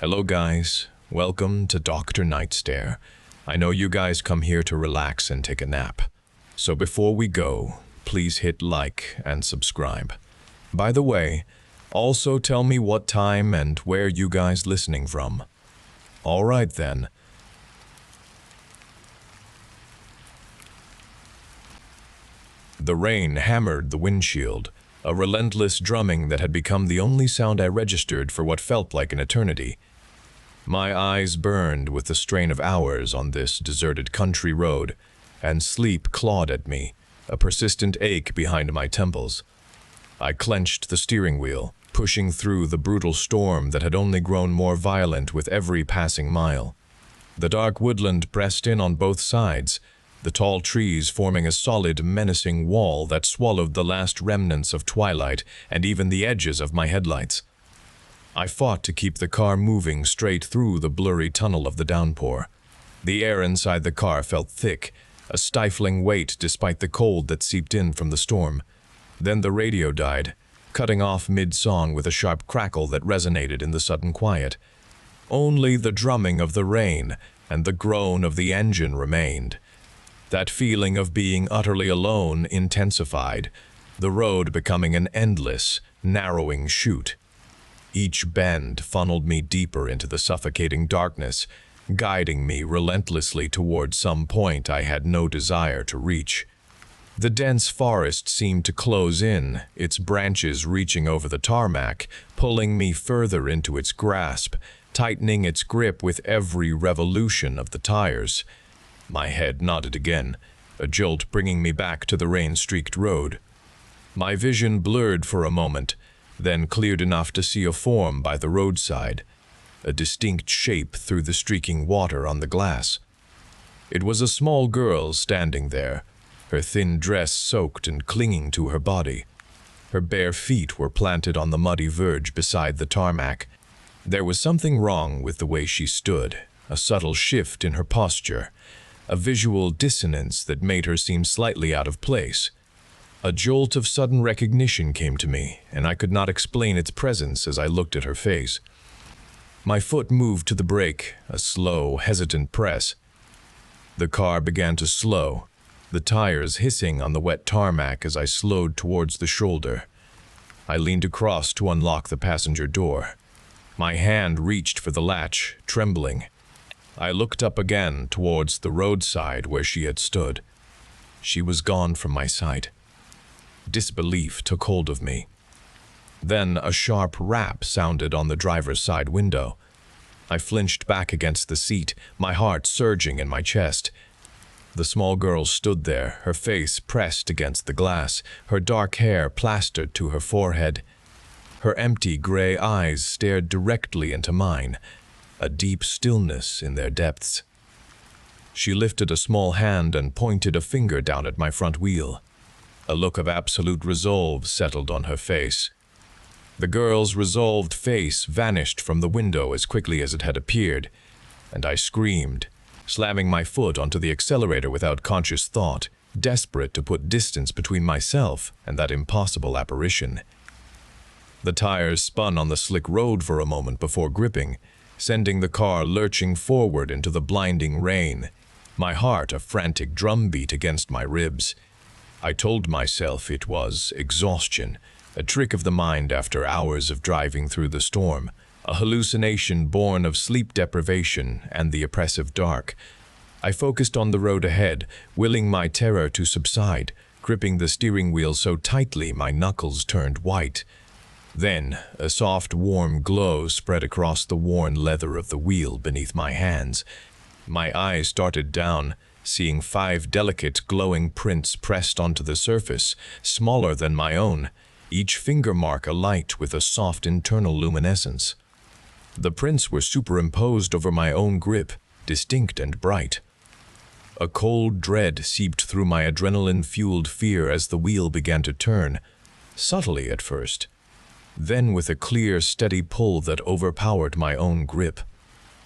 Hello guys, welcome to Dr. Nightstare. I know you guys come here to relax and take a nap. So before we go, please hit like and subscribe. By the way, also tell me what time and where you guys listening from. Alright then. The rain hammered the windshield, a relentless drumming that had become the only sound I registered for what felt like an eternity. My eyes burned with the strain of hours on this deserted country road, and sleep clawed at me, a persistent ache behind my temples. I clenched the steering wheel, pushing through the brutal storm that had only grown more violent with every passing mile. The dark woodland pressed in on both sides, the tall trees forming a solid, menacing wall that swallowed the last remnants of twilight and even the edges of my headlights. I fought to keep the car moving straight through the blurry tunnel of the downpour. The air inside the car felt thick, a stifling weight despite the cold that seeped in from the storm. Then the radio died, cutting off mid-song with a sharp crackle that resonated in the sudden quiet. Only the drumming of the rain and the groan of the engine remained. That feeling of being utterly alone intensified, the road becoming an endless, narrowing chute. Each bend funneled me deeper into the suffocating darkness, guiding me relentlessly toward some point I had no desire to reach. The dense forest seemed to close in, its branches reaching over the tarmac, pulling me further into its grasp, tightening its grip with every revolution of the tires. My head nodded again, a jolt bringing me back to the rain-streaked road. My vision blurred for a moment, then cleared enough to see a form by the roadside, a distinct shape through the streaking water on the glass. It was a small girl standing there, her thin dress soaked and clinging to her body. Her bare feet were planted on the muddy verge beside the tarmac. There was something wrong with the way she stood, a subtle shift in her posture, a visual dissonance that made her seem slightly out of place. A jolt of sudden recognition came to me, and I could not explain its presence as I looked at her face. My foot moved to the brake, a slow, hesitant press. The car began to slow, the tires hissing on the wet tarmac as I slowed towards the shoulder. I leaned across to unlock the passenger door. My hand reached for the latch, trembling. I looked up again towards the roadside where she had stood. She was gone from my sight. Disbelief took hold of me. Then a sharp rap sounded on the driver's side window. I flinched back against the seat, my heart surging in my chest. The small girl stood there, her face pressed against the glass, her dark hair plastered to her forehead. Her empty gray eyes stared directly into mine, a deep stillness in their depths. She lifted a small hand and pointed a finger down at my front wheel. A look of absolute resolve settled on her face. The girl's resolved face vanished from the window as quickly as it had appeared, and I screamed, slamming my foot onto the accelerator without conscious thought, desperate to put distance between myself and that impossible apparition. The tires spun on the slick road for a moment before gripping, sending the car lurching forward into the blinding rain, my heart a frantic drumbeat against my ribs. I told myself it was exhaustion, a trick of the mind after hours of driving through the storm, a hallucination born of sleep deprivation and the oppressive dark. I focused on the road ahead, willing my terror to subside, gripping the steering wheel so tightly my knuckles turned white. Then, a soft, warm glow spread across the worn leather of the wheel beneath my hands. My eyes darted down, seeing 5 delicate, glowing prints pressed onto the surface, smaller than my own, each finger mark alight with a soft internal luminescence. The prints were superimposed over my own grip, distinct and bright. A cold dread seeped through my adrenaline-fueled fear as the wheel began to turn, subtly at first, then with a clear, steady pull that overpowered my own grip.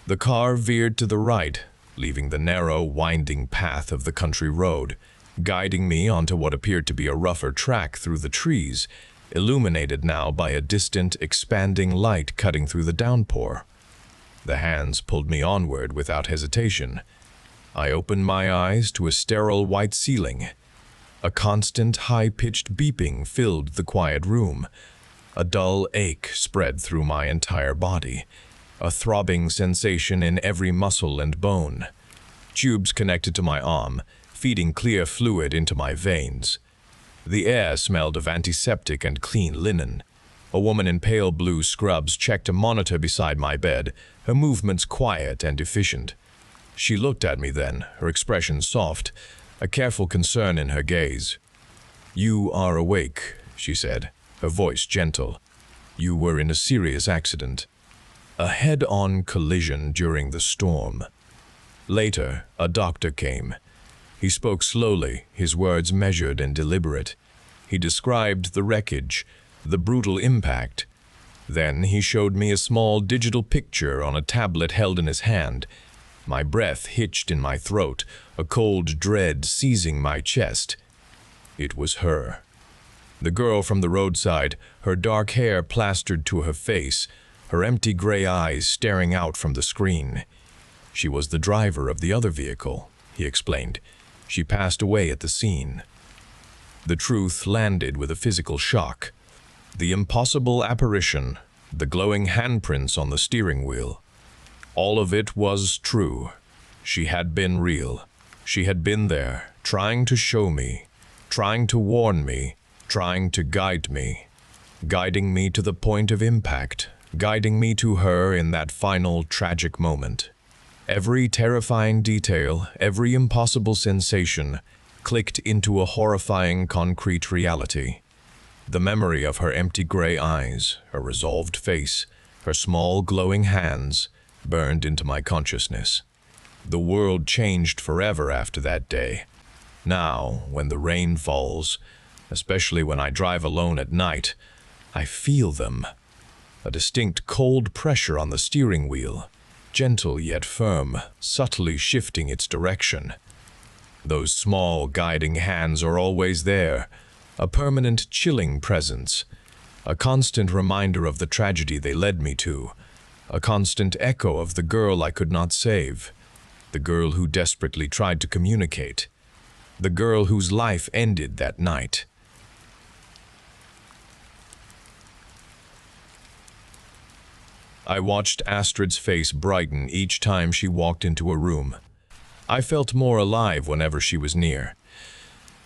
The car veered to the right, leaving the narrow, winding path of the country road, guiding me onto what appeared to be a rougher track through the trees, illuminated now by a distant, expanding light cutting through the downpour. The hands pulled me onward without hesitation. I opened my eyes to a sterile white ceiling. A constant, high-pitched beeping filled the quiet room. A dull ache spread through my entire body, a throbbing sensation in every muscle and bone. Tubes connected to my arm, feeding clear fluid into my veins. The air smelled of antiseptic and clean linen. A woman in pale blue scrubs checked a monitor beside my bed, her movements quiet and efficient. She looked at me then, her expression soft, a careful concern in her gaze. "You are awake," she said, her voice gentle. "You were in a serious accident. A head-on collision during the storm." Later, a doctor came. He spoke slowly, his words measured and deliberate. He described the wreckage, the brutal impact. Then he showed me a small digital picture on a tablet held in his hand. My breath hitched in my throat, a cold dread seizing my chest. It was her. The girl from the roadside, her dark hair plastered to her face, her empty gray eyes staring out from the screen. She was the driver of the other vehicle, he explained. She passed away at the scene. The truth landed with a physical shock. The impossible apparition, the glowing handprints on the steering wheel. All of it was true. She had been real. She had been there, trying to show me, trying to warn me, trying to guide me, guiding me to the point of impact, guiding me to her in that final tragic moment. Every terrifying detail, every impossible sensation, clicked into a horrifying concrete reality. The memory of her empty gray eyes, her resolved face, her small glowing hands, burned into my consciousness. The world changed forever after that day. Now, when the rain falls, especially when I drive alone at night, I feel them. A distinct cold pressure on the steering wheel, gentle yet firm, subtly shifting its direction. Those small guiding hands are always there, a permanent chilling presence, a constant reminder of the tragedy they led me to, a constant echo of the girl I could not save, the girl who desperately tried to communicate, the girl whose life ended that night. I watched Astrid's face brighten each time she walked into a room. I felt more alive whenever she was near.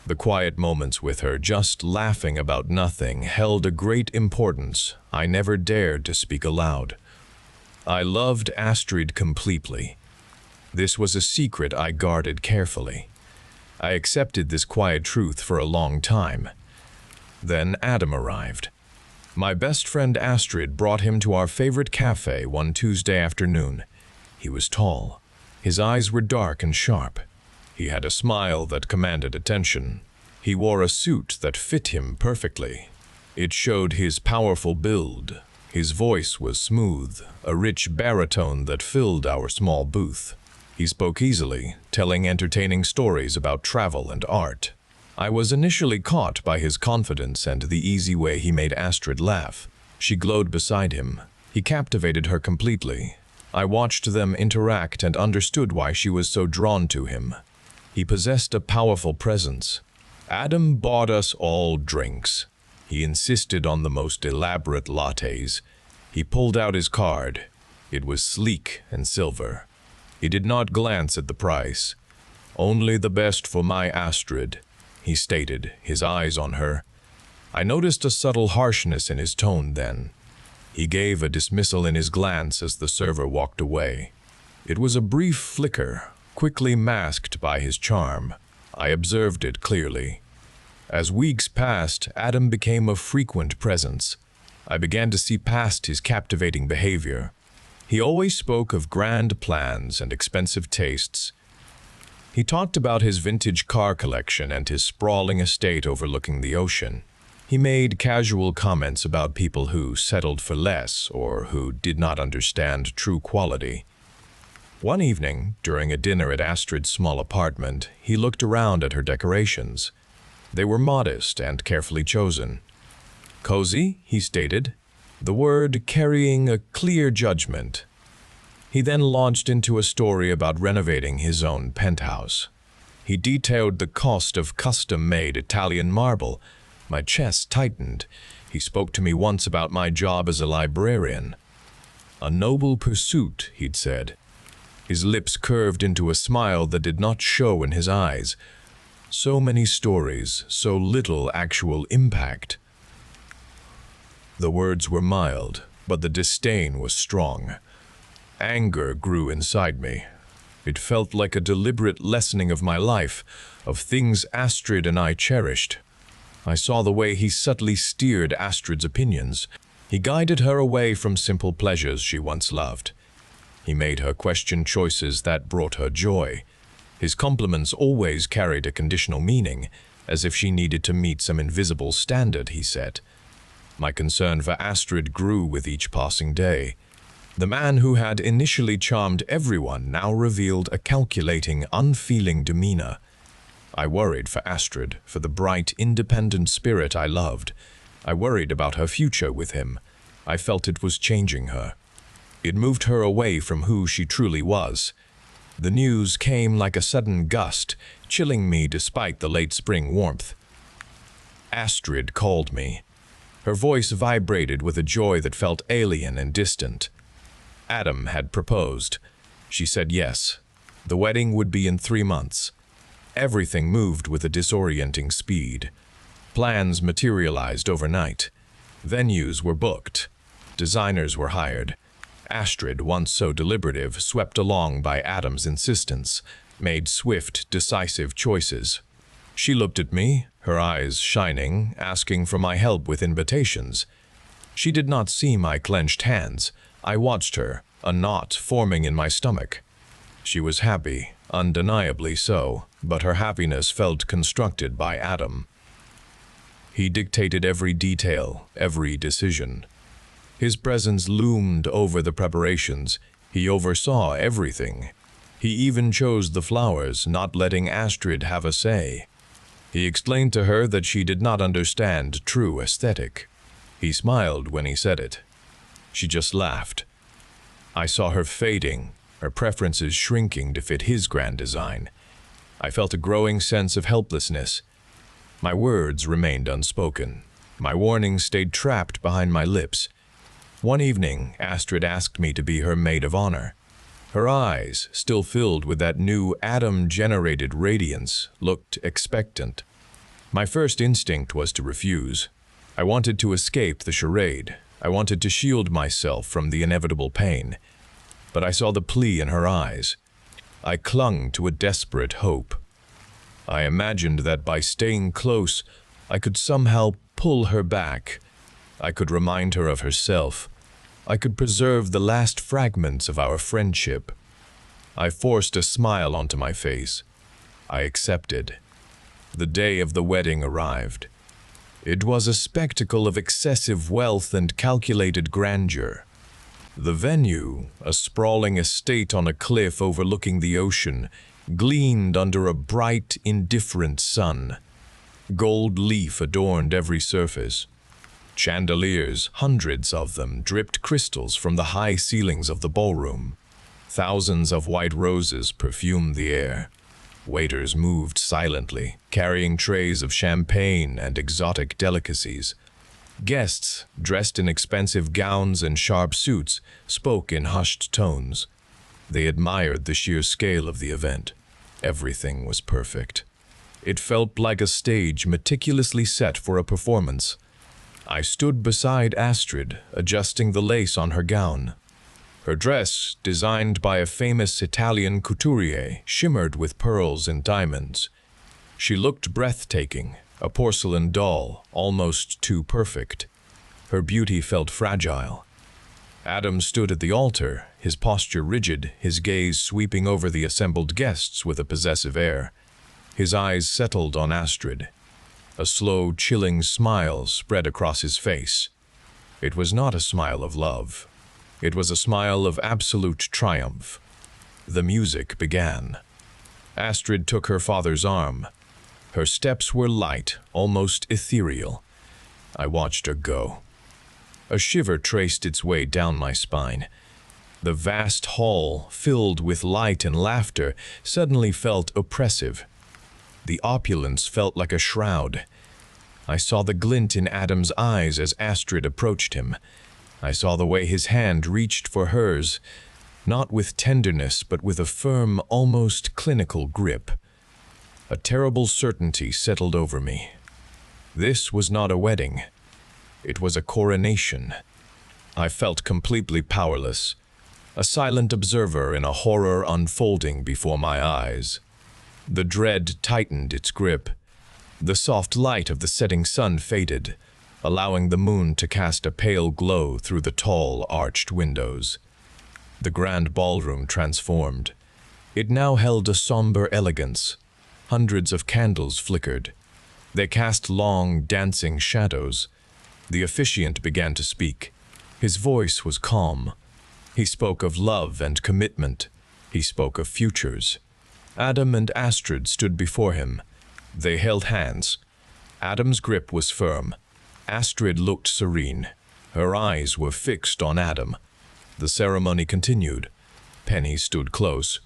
The quiet moments with her, just laughing about nothing, held a great importance I never dared to speak aloud. I loved Astrid completely. This was a secret I guarded carefully. I accepted this quiet truth for a long time. Then Adam arrived. My best friend Astrid brought him to our favorite cafe one Tuesday afternoon. He was tall. His eyes were dark and sharp. He had a smile that commanded attention. He wore a suit that fit him perfectly. It showed his powerful build. His voice was smooth, a rich baritone that filled our small booth. He spoke easily, telling entertaining stories about travel and art. I was initially caught by his confidence and the easy way he made Astrid laugh. She glowed beside him. He captivated her completely. I watched them interact and understood why she was so drawn to him. He possessed a powerful presence. Adam bought us all drinks. He insisted on the most elaborate lattes. He pulled out his card. It was sleek and silver. He did not glance at the price. "Only the best for my Astrid," he stated, his eyes on her. I noticed a subtle harshness in his tone then. He gave a dismissal in his glance as the server walked away. It was a brief flicker, quickly masked by his charm. I observed it clearly. As weeks passed, Adam became a frequent presence. I began to see past his captivating behavior. He always spoke of grand plans and expensive tastes. He talked about his vintage car collection and his sprawling estate overlooking the ocean. He made casual comments about people who settled for less or who did not understand true quality. One evening, during a dinner at Astrid's small apartment, he looked around at her decorations. They were modest and carefully chosen. "Cozy," he stated, the word carrying a clear judgment. He then launched into a story about renovating his own penthouse. He detailed the cost of custom-made Italian marble. My chest tightened. He spoke to me once about my job as a librarian. A noble pursuit, he'd said. His lips curved into a smile that did not show in his eyes. So many stories, so little actual impact. The words were mild, but the disdain was strong. Anger grew inside me. It felt like a deliberate lessening of my life, of things Astrid and I cherished. I saw the way he subtly steered Astrid's opinions. He guided her away from simple pleasures she once loved. He made her question choices that brought her joy. His compliments always carried a conditional meaning, as if she needed to meet some invisible standard he set. My concern for Astrid grew with each passing day. The man who had initially charmed everyone now revealed a calculating, unfeeling demeanor. I worried for Astrid, for the bright, independent spirit I loved. I worried about her future with him. I felt it was changing her. It moved her away from who she truly was. The news came like a sudden gust, chilling me despite the late spring warmth. Astrid called me. Her voice vibrated with a joy that felt alien and distant. Adam had proposed. She said yes. The wedding would be in 3 months. Everything moved with a disorienting speed. Plans materialized overnight. Venues were booked. Designers were hired. Astrid, once so deliberative, swept along by Adam's insistence, made swift, decisive choices. She looked at me, her eyes shining, asking for my help with invitations. She did not see my clenched hands. I watched her, a knot forming in my stomach. She was happy, undeniably so, but her happiness felt constructed by Adam. He dictated every detail, every decision. His presence loomed over the preparations. He oversaw everything. He even chose the flowers, not letting Astrid have a say. He explained to her that she did not understand true aesthetic. He smiled when he said it. She just laughed. I saw her fading, her preferences shrinking to fit his grand design. I felt a growing sense of helplessness. My words remained unspoken. My warnings stayed trapped behind my lips. One evening, Astrid asked me to be her maid of honor. Her eyes, still filled with that new Adam-generated radiance, looked expectant. My first instinct was to refuse. I wanted to escape the charade. I wanted to shield myself from the inevitable pain. But I saw the plea in her eyes. I clung to a desperate hope. I imagined that by staying close, I could somehow pull her back. I could remind her of herself. I could preserve the last fragments of our friendship. I forced a smile onto my face. I accepted. The day of the wedding arrived. It was a spectacle of excessive wealth and calculated grandeur. The venue, a sprawling estate on a cliff overlooking the ocean, gleamed under a bright, indifferent sun. Gold leaf adorned every surface. Chandeliers, hundreds of them, dripped crystals from the high ceilings of the ballroom. Thousands of white roses perfumed the air. Waiters moved silently, carrying trays of champagne and exotic delicacies. Guests, dressed in expensive gowns and sharp suits, spoke in hushed tones. They admired the sheer scale of the event. Everything was perfect. It felt like a stage meticulously set for a performance. I stood beside Astrid, adjusting the lace on her gown. Her dress, designed by a famous Italian couturier, shimmered with pearls and diamonds. She looked breathtaking, a porcelain doll, almost too perfect. Her beauty felt fragile. Adam stood at the altar, his posture rigid, his gaze sweeping over the assembled guests with a possessive air. His eyes settled on Astrid. A slow, chilling smile spread across his face. It was not a smile of love. It was a smile of absolute triumph. The music began. Astrid took her father's arm. Her steps were light, almost ethereal. I watched her go. A shiver traced its way down my spine. The vast hall, filled with light and laughter, suddenly felt oppressive. The opulence felt like a shroud. I saw the glint in Adam's eyes as Astrid approached him. I saw the way his hand reached for hers, not with tenderness, but with a firm, almost clinical grip. A terrible certainty settled over me. This was not a wedding. It was a coronation. I felt completely powerless, a silent observer in a horror unfolding before my eyes. The dread tightened its grip. The soft light of the setting sun faded, allowing the moon to cast a pale glow through the tall, arched windows. The grand ballroom transformed. It now held a somber elegance. Hundreds of candles flickered. They cast long, dancing shadows. The officiant began to speak. His voice was calm. He spoke of love and commitment. He spoke of futures. Adam and Astrid stood before him. They held hands. Adam's grip was firm. Astrid looked serene. Her eyes were fixed on Adam. The ceremony continued. Penny stood close.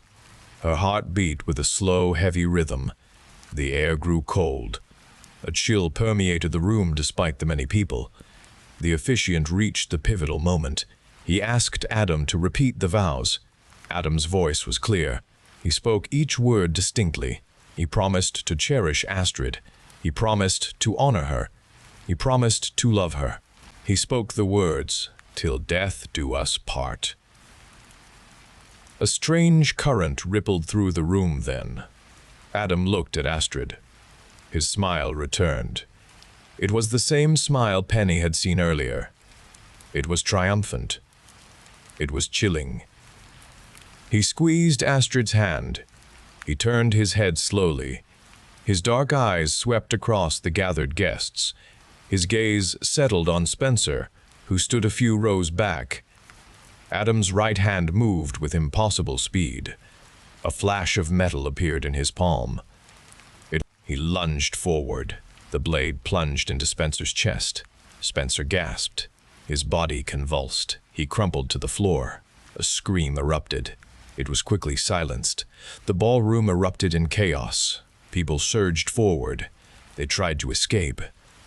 Her heart beat with a slow, heavy rhythm. The air grew cold. A chill permeated the room despite the many people. The officiant reached the pivotal moment. He asked Adam to repeat the vows. Adam's voice was clear. He spoke each word distinctly. He promised to cherish Astrid. He promised to honor her. He promised to love her. He spoke the words, "Till death do us part." A strange current rippled through the room then. Adam looked at Astrid. His smile returned. It was the same smile Penny had seen earlier. It was triumphant. It was chilling. He squeezed Astrid's hand. He turned his head slowly. His dark eyes swept across the gathered guests. His gaze settled on Spencer, who stood a few rows back. Adam's right hand moved with impossible speed. A flash of metal appeared in his palm. He lunged forward. The blade plunged into Spencer's chest. Spencer gasped. His body convulsed. He crumpled to the floor. A scream erupted. It was quickly silenced. The ballroom erupted in chaos. People surged forward. They tried to escape.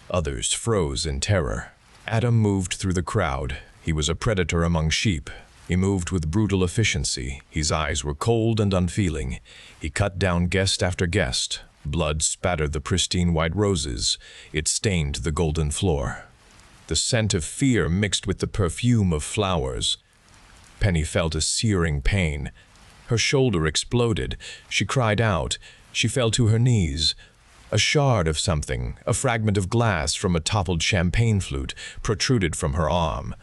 Others froze in terror. Adam moved through the crowd. He was a predator among sheep. He moved with brutal efficiency. His eyes were cold and unfeeling. He cut down guest after guest. Blood spattered the pristine white roses. It stained the golden floor. The scent of fear mixed with the perfume of flowers. Penny felt a searing pain. Her shoulder exploded. She cried out. She fell to her knees. A shard of something, a fragment of glass from a toppled champagne flute, protruded from her arm.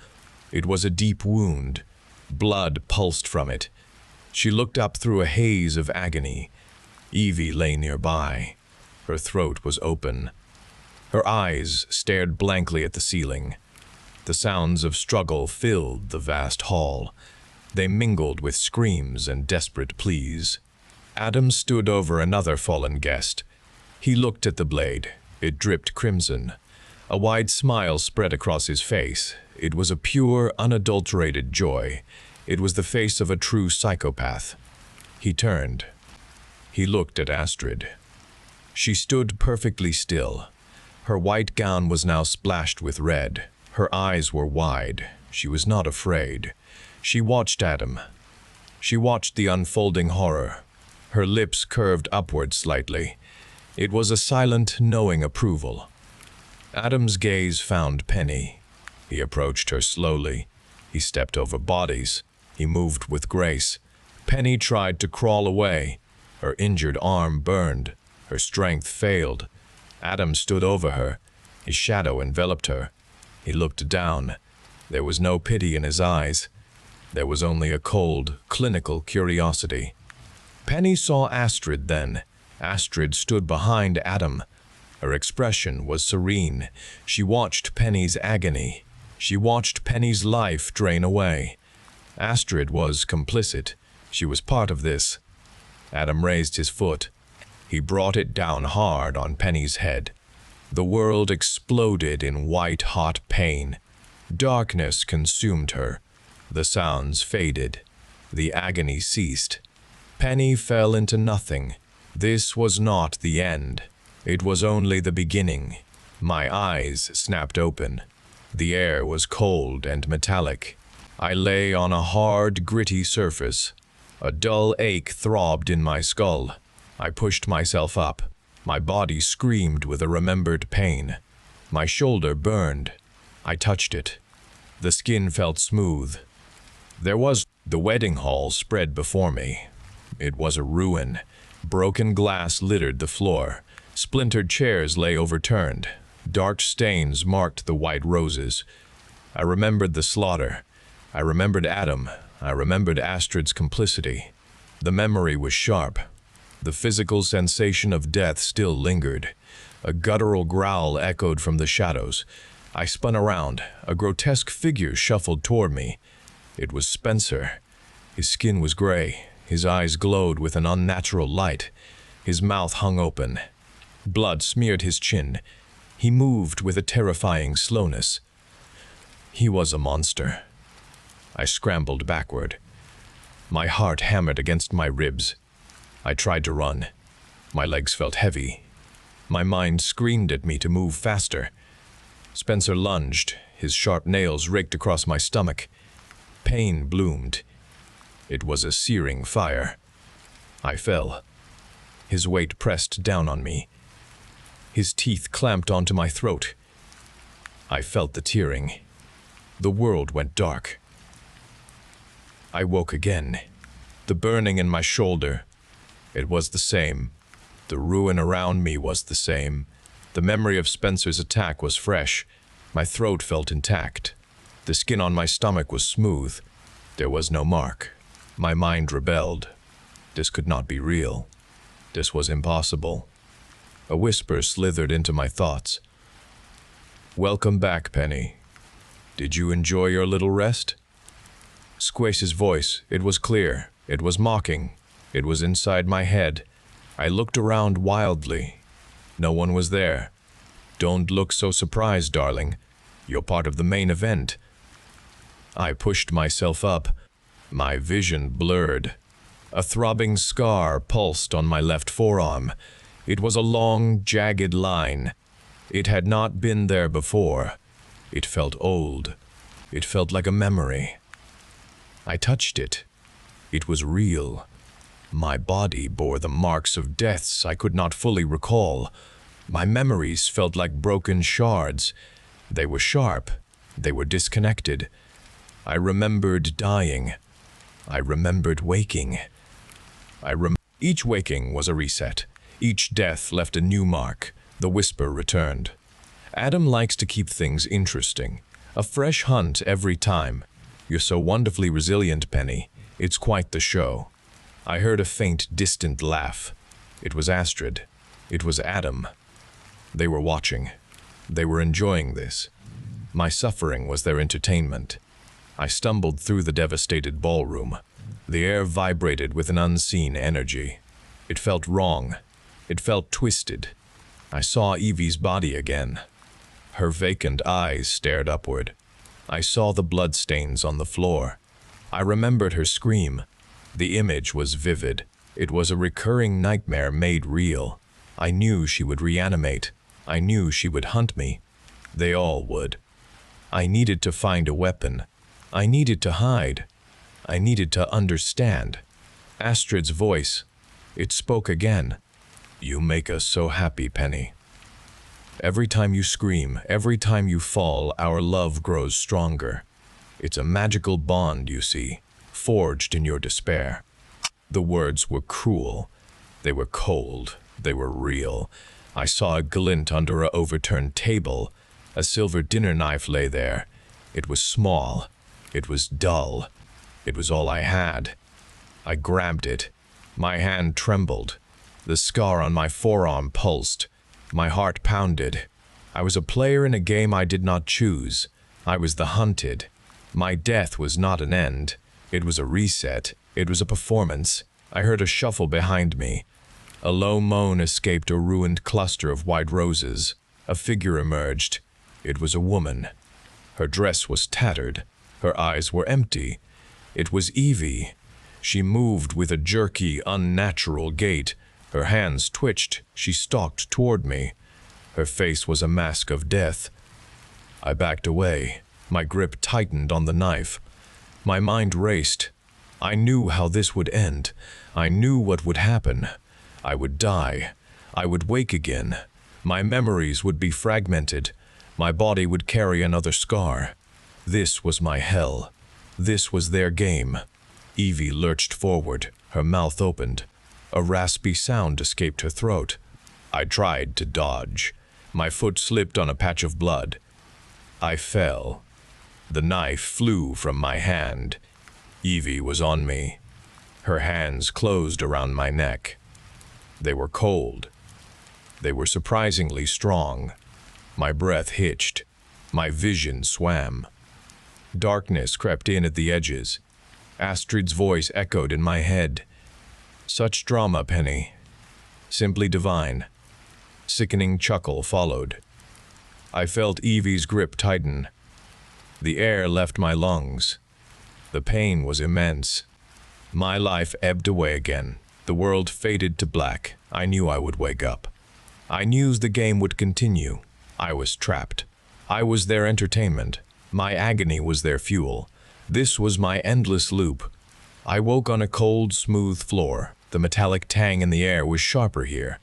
It was a deep wound. Blood pulsed from it. She looked up through a haze of agony. Evie lay nearby. Her throat was open. Her eyes stared blankly at the ceiling. The sounds of struggle filled the vast hall. They mingled with screams and desperate pleas. Adam stood over another fallen guest. He looked at the blade. It dripped crimson. A wide smile spread across his face. It was a pure, unadulterated joy. It was the face of a true psychopath. He turned. He looked at Astrid. She stood perfectly still. Her white gown was now splashed with red. Her eyes were wide. She was not afraid. She watched Adam. She watched the unfolding horror. Her lips curved upward slightly. It was a silent, knowing approval. Adam's gaze found Penny. He approached her slowly. He stepped over bodies. He moved with grace. Penny tried to crawl away. Her injured arm burned. Her strength failed. Adam stood over her. His shadow enveloped her. He looked down. There was no pity in his eyes. There was only a cold, clinical curiosity. Penny saw Astrid then. Astrid stood behind Adam. Her expression was serene. She watched Penny's agony. She watched Penny's life drain away. Astrid was complicit. She was part of this. Adam raised his foot. He brought it down hard on Penny's head. The world exploded in white-hot pain. Darkness consumed her. The sounds faded. The agony ceased. Penny fell into nothing. This was not the end. It was only the beginning. My eyes snapped open. The air was cold and metallic. I lay on a hard, gritty surface. A dull ache throbbed in my skull. I pushed myself up. My body screamed with a remembered pain. My shoulder burned. I touched it. The skin felt smooth. The wedding hall spread before me. It was a ruin. Broken glass littered the floor. Splintered chairs lay overturned. Dark stains marked the white roses. I remembered the slaughter. I remembered Adam. I remembered Astrid's complicity. The memory was sharp. The physical sensation of death still lingered. A guttural growl echoed from the shadows. I spun around. A grotesque figure shuffled toward me. It was Spencer. His skin was gray. His eyes glowed with an unnatural light. His mouth hung open. Blood smeared his chin. He moved with a terrifying slowness. He was a monster. I scrambled backward. My heart hammered against my ribs. I tried to run. My legs felt heavy. My mind screamed at me to move faster. Spencer lunged. His sharp nails raked across my stomach. Pain bloomed. It was a searing fire. I fell. His weight pressed down on me. His teeth clamped onto my throat. I felt the tearing. The world went dark. I woke again. The burning in my shoulder. It was the same. The ruin around me was the same. The memory of Spencer's attack was fresh. My throat felt intact. The skin on my stomach was smooth. There was no mark. My mind rebelled. This could not be real. This was impossible. A whisper slithered into my thoughts. "Welcome back, Penny. Did you enjoy your little rest?" Squace's voice, it was clear. It was mocking. It was inside my head. I looked around wildly. No one was there. "Don't look so surprised, darling. You're part of the main event." I pushed myself up. My vision blurred. A throbbing scar pulsed on my left forearm. It was a long, jagged line. It had not been there before. It felt old. It felt like a memory. I touched it. It was real. My body bore the marks of deaths I could not fully recall. My memories felt like broken shards. They were sharp. They were disconnected. I remembered dying. I remembered waking. Each waking was a reset. Each death left a new mark. The whisper returned. "Adam likes to keep things interesting. A fresh hunt every time. You're so wonderfully resilient, Penny. It's quite the show." I heard a faint, distant laugh. It was Astrid. It was Adam. They were watching. They were enjoying this. My suffering was their entertainment. I stumbled through the devastated ballroom. The air vibrated with an unseen energy. It felt wrong. It felt twisted. I saw Evie's body again. Her vacant eyes stared upward. I saw the bloodstains on the floor. I remembered her scream. The image was vivid. It was a recurring nightmare made real. I knew she would reanimate. I knew she would hunt me. They all would. I needed to find a weapon. I needed to hide. I needed to understand. Astrid's voice. It spoke again. "You make us so happy, Penny. Every time you scream, every time you fall, our love grows stronger. It's a magical bond, you see, forged in your despair." The words were cruel. They were cold. They were real. I saw a glint under an overturned table. A silver dinner knife lay there. It was small. It was dull. It was all I had. I grabbed it. My hand trembled. The scar on my forearm pulsed. My heart pounded. I was a player in a game I did not choose. I was the hunted. My death was not an end. It was a reset. It was a performance. I heard a shuffle behind me. A low moan escaped a ruined cluster of white roses. A figure emerged. It was a woman. Her dress was tattered. Her eyes were empty. It was Evie. She moved with a jerky, unnatural gait. Her hands twitched. She stalked toward me. Her face was a mask of death. I backed away. My grip tightened on the knife. My mind raced. I knew how this would end. I knew what would happen. I would die. I would wake again. My memories would be fragmented. My body would carry another scar. This was my hell. This was their game. Evie lurched forward. Her mouth opened. A raspy sound escaped her throat. I tried to dodge. My foot slipped on a patch of blood. I fell. The knife flew from my hand. Evie was on me. Her hands closed around my neck. They were cold. They were surprisingly strong. My breath hitched. My vision swam. Darkness crept in at the edges. Astrid's voice echoed in my head. Such drama, Penny. Simply divine. Sickening chuckle followed. I felt Evie's grip tighten. The air left my lungs. The pain was immense. My life ebbed away again. The world faded to black. I knew I would wake up. I knew the game would continue. I was trapped. I was their entertainment. My agony was their fuel. This was my endless loop. I woke on a cold, smooth floor. The metallic tang in the air was sharper here.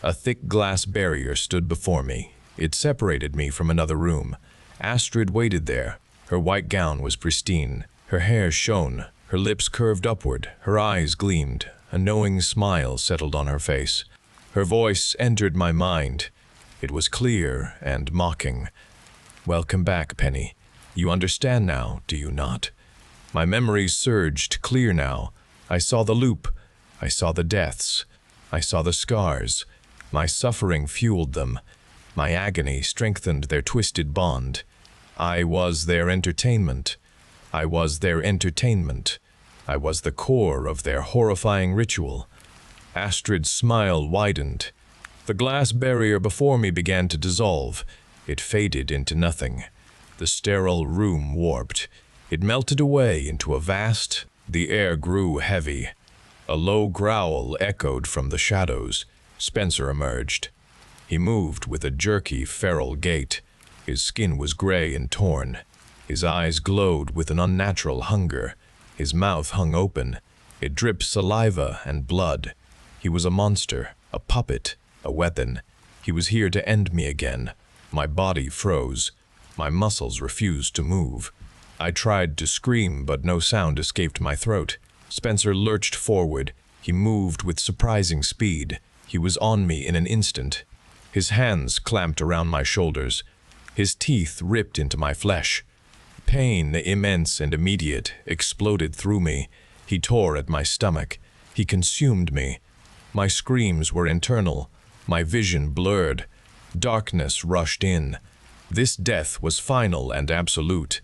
A thick glass barrier stood before me. It separated me from another room. Astrid waited there. Her white gown was pristine. Her hair shone. Her lips curved upward. Her eyes gleamed. A knowing smile settled on her face. Her voice entered my mind. It was clear and mocking. "Welcome back, Penny. You understand now, do you not?" My memories surged clear now. I saw the loop. I saw the deaths. I saw the scars. My suffering fueled them. My agony strengthened their twisted bond. I was their entertainment. I was their entertainment. I was the core of their horrifying ritual. Astrid's smile widened. The glass barrier before me began to dissolve. It faded into nothing. The sterile room warped. It melted away into a vast. The air grew heavy. A low growl echoed from the shadows. Spencer emerged. He moved with a jerky, feral gait. His skin was gray and torn. His eyes glowed with an unnatural hunger. His mouth hung open. It dripped saliva and blood. He was a monster, a puppet, a weapon. He was here to end me again. My body froze. My muscles refused to move. I tried to scream, but no sound escaped my throat. Spencer lurched forward. He moved with surprising speed. He was on me in an instant. His hands clamped around my shoulders. His teeth ripped into my flesh. Pain, immense and immediate, exploded through me. He tore at my stomach. He consumed me. My screams were internal. My vision blurred. Darkness rushed in. This death was final and absolute.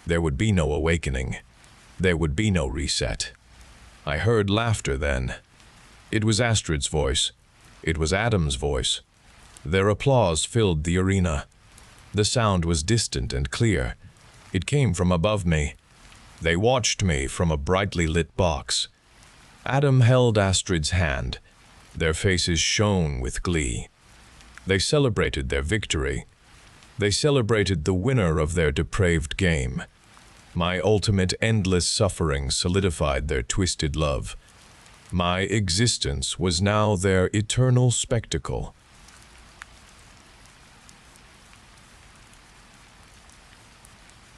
There would be no awakening. There would be no reset. I heard laughter then. It was Astrid's voice. It was Adam's voice. Their applause filled the arena. The sound was distant and clear. It came from above me. They watched me from a brightly lit box. Adam held Astrid's hand. Their faces shone with glee. They celebrated their victory. They celebrated the winner of their depraved game. My ultimate endless suffering solidified their twisted love. My existence was now their eternal spectacle.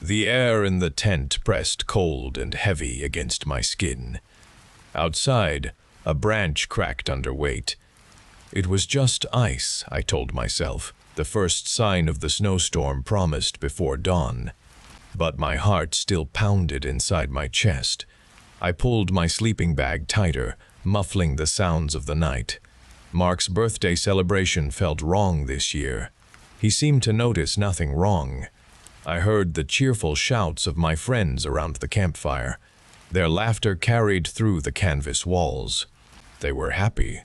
The air in the tent pressed cold and heavy against my skin. Outside, a branch cracked under weight. It was just ice, I told myself, the first sign of the snowstorm promised before dawn. But my heart still pounded inside my chest. I pulled my sleeping bag tighter, muffling the sounds of the night. Mark's birthday celebration felt wrong this year. He seemed to notice nothing wrong. I heard the cheerful shouts of my friends around the campfire. Their laughter carried through the canvas walls. They were happy.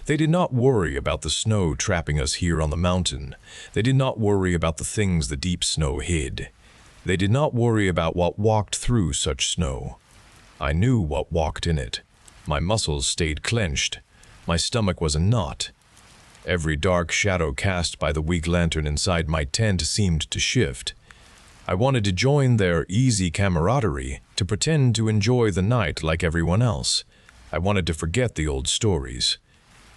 They did not worry about the snow trapping us here on the mountain. They did not worry about the things the deep snow hid. They did not worry about what walked through such snow. I knew what walked in it. My muscles stayed clenched. My stomach was a knot. Every dark shadow cast by the weak lantern inside my tent seemed to shift. I wanted to join their easy camaraderie, to pretend to enjoy the night like everyone else. I wanted to forget the old stories.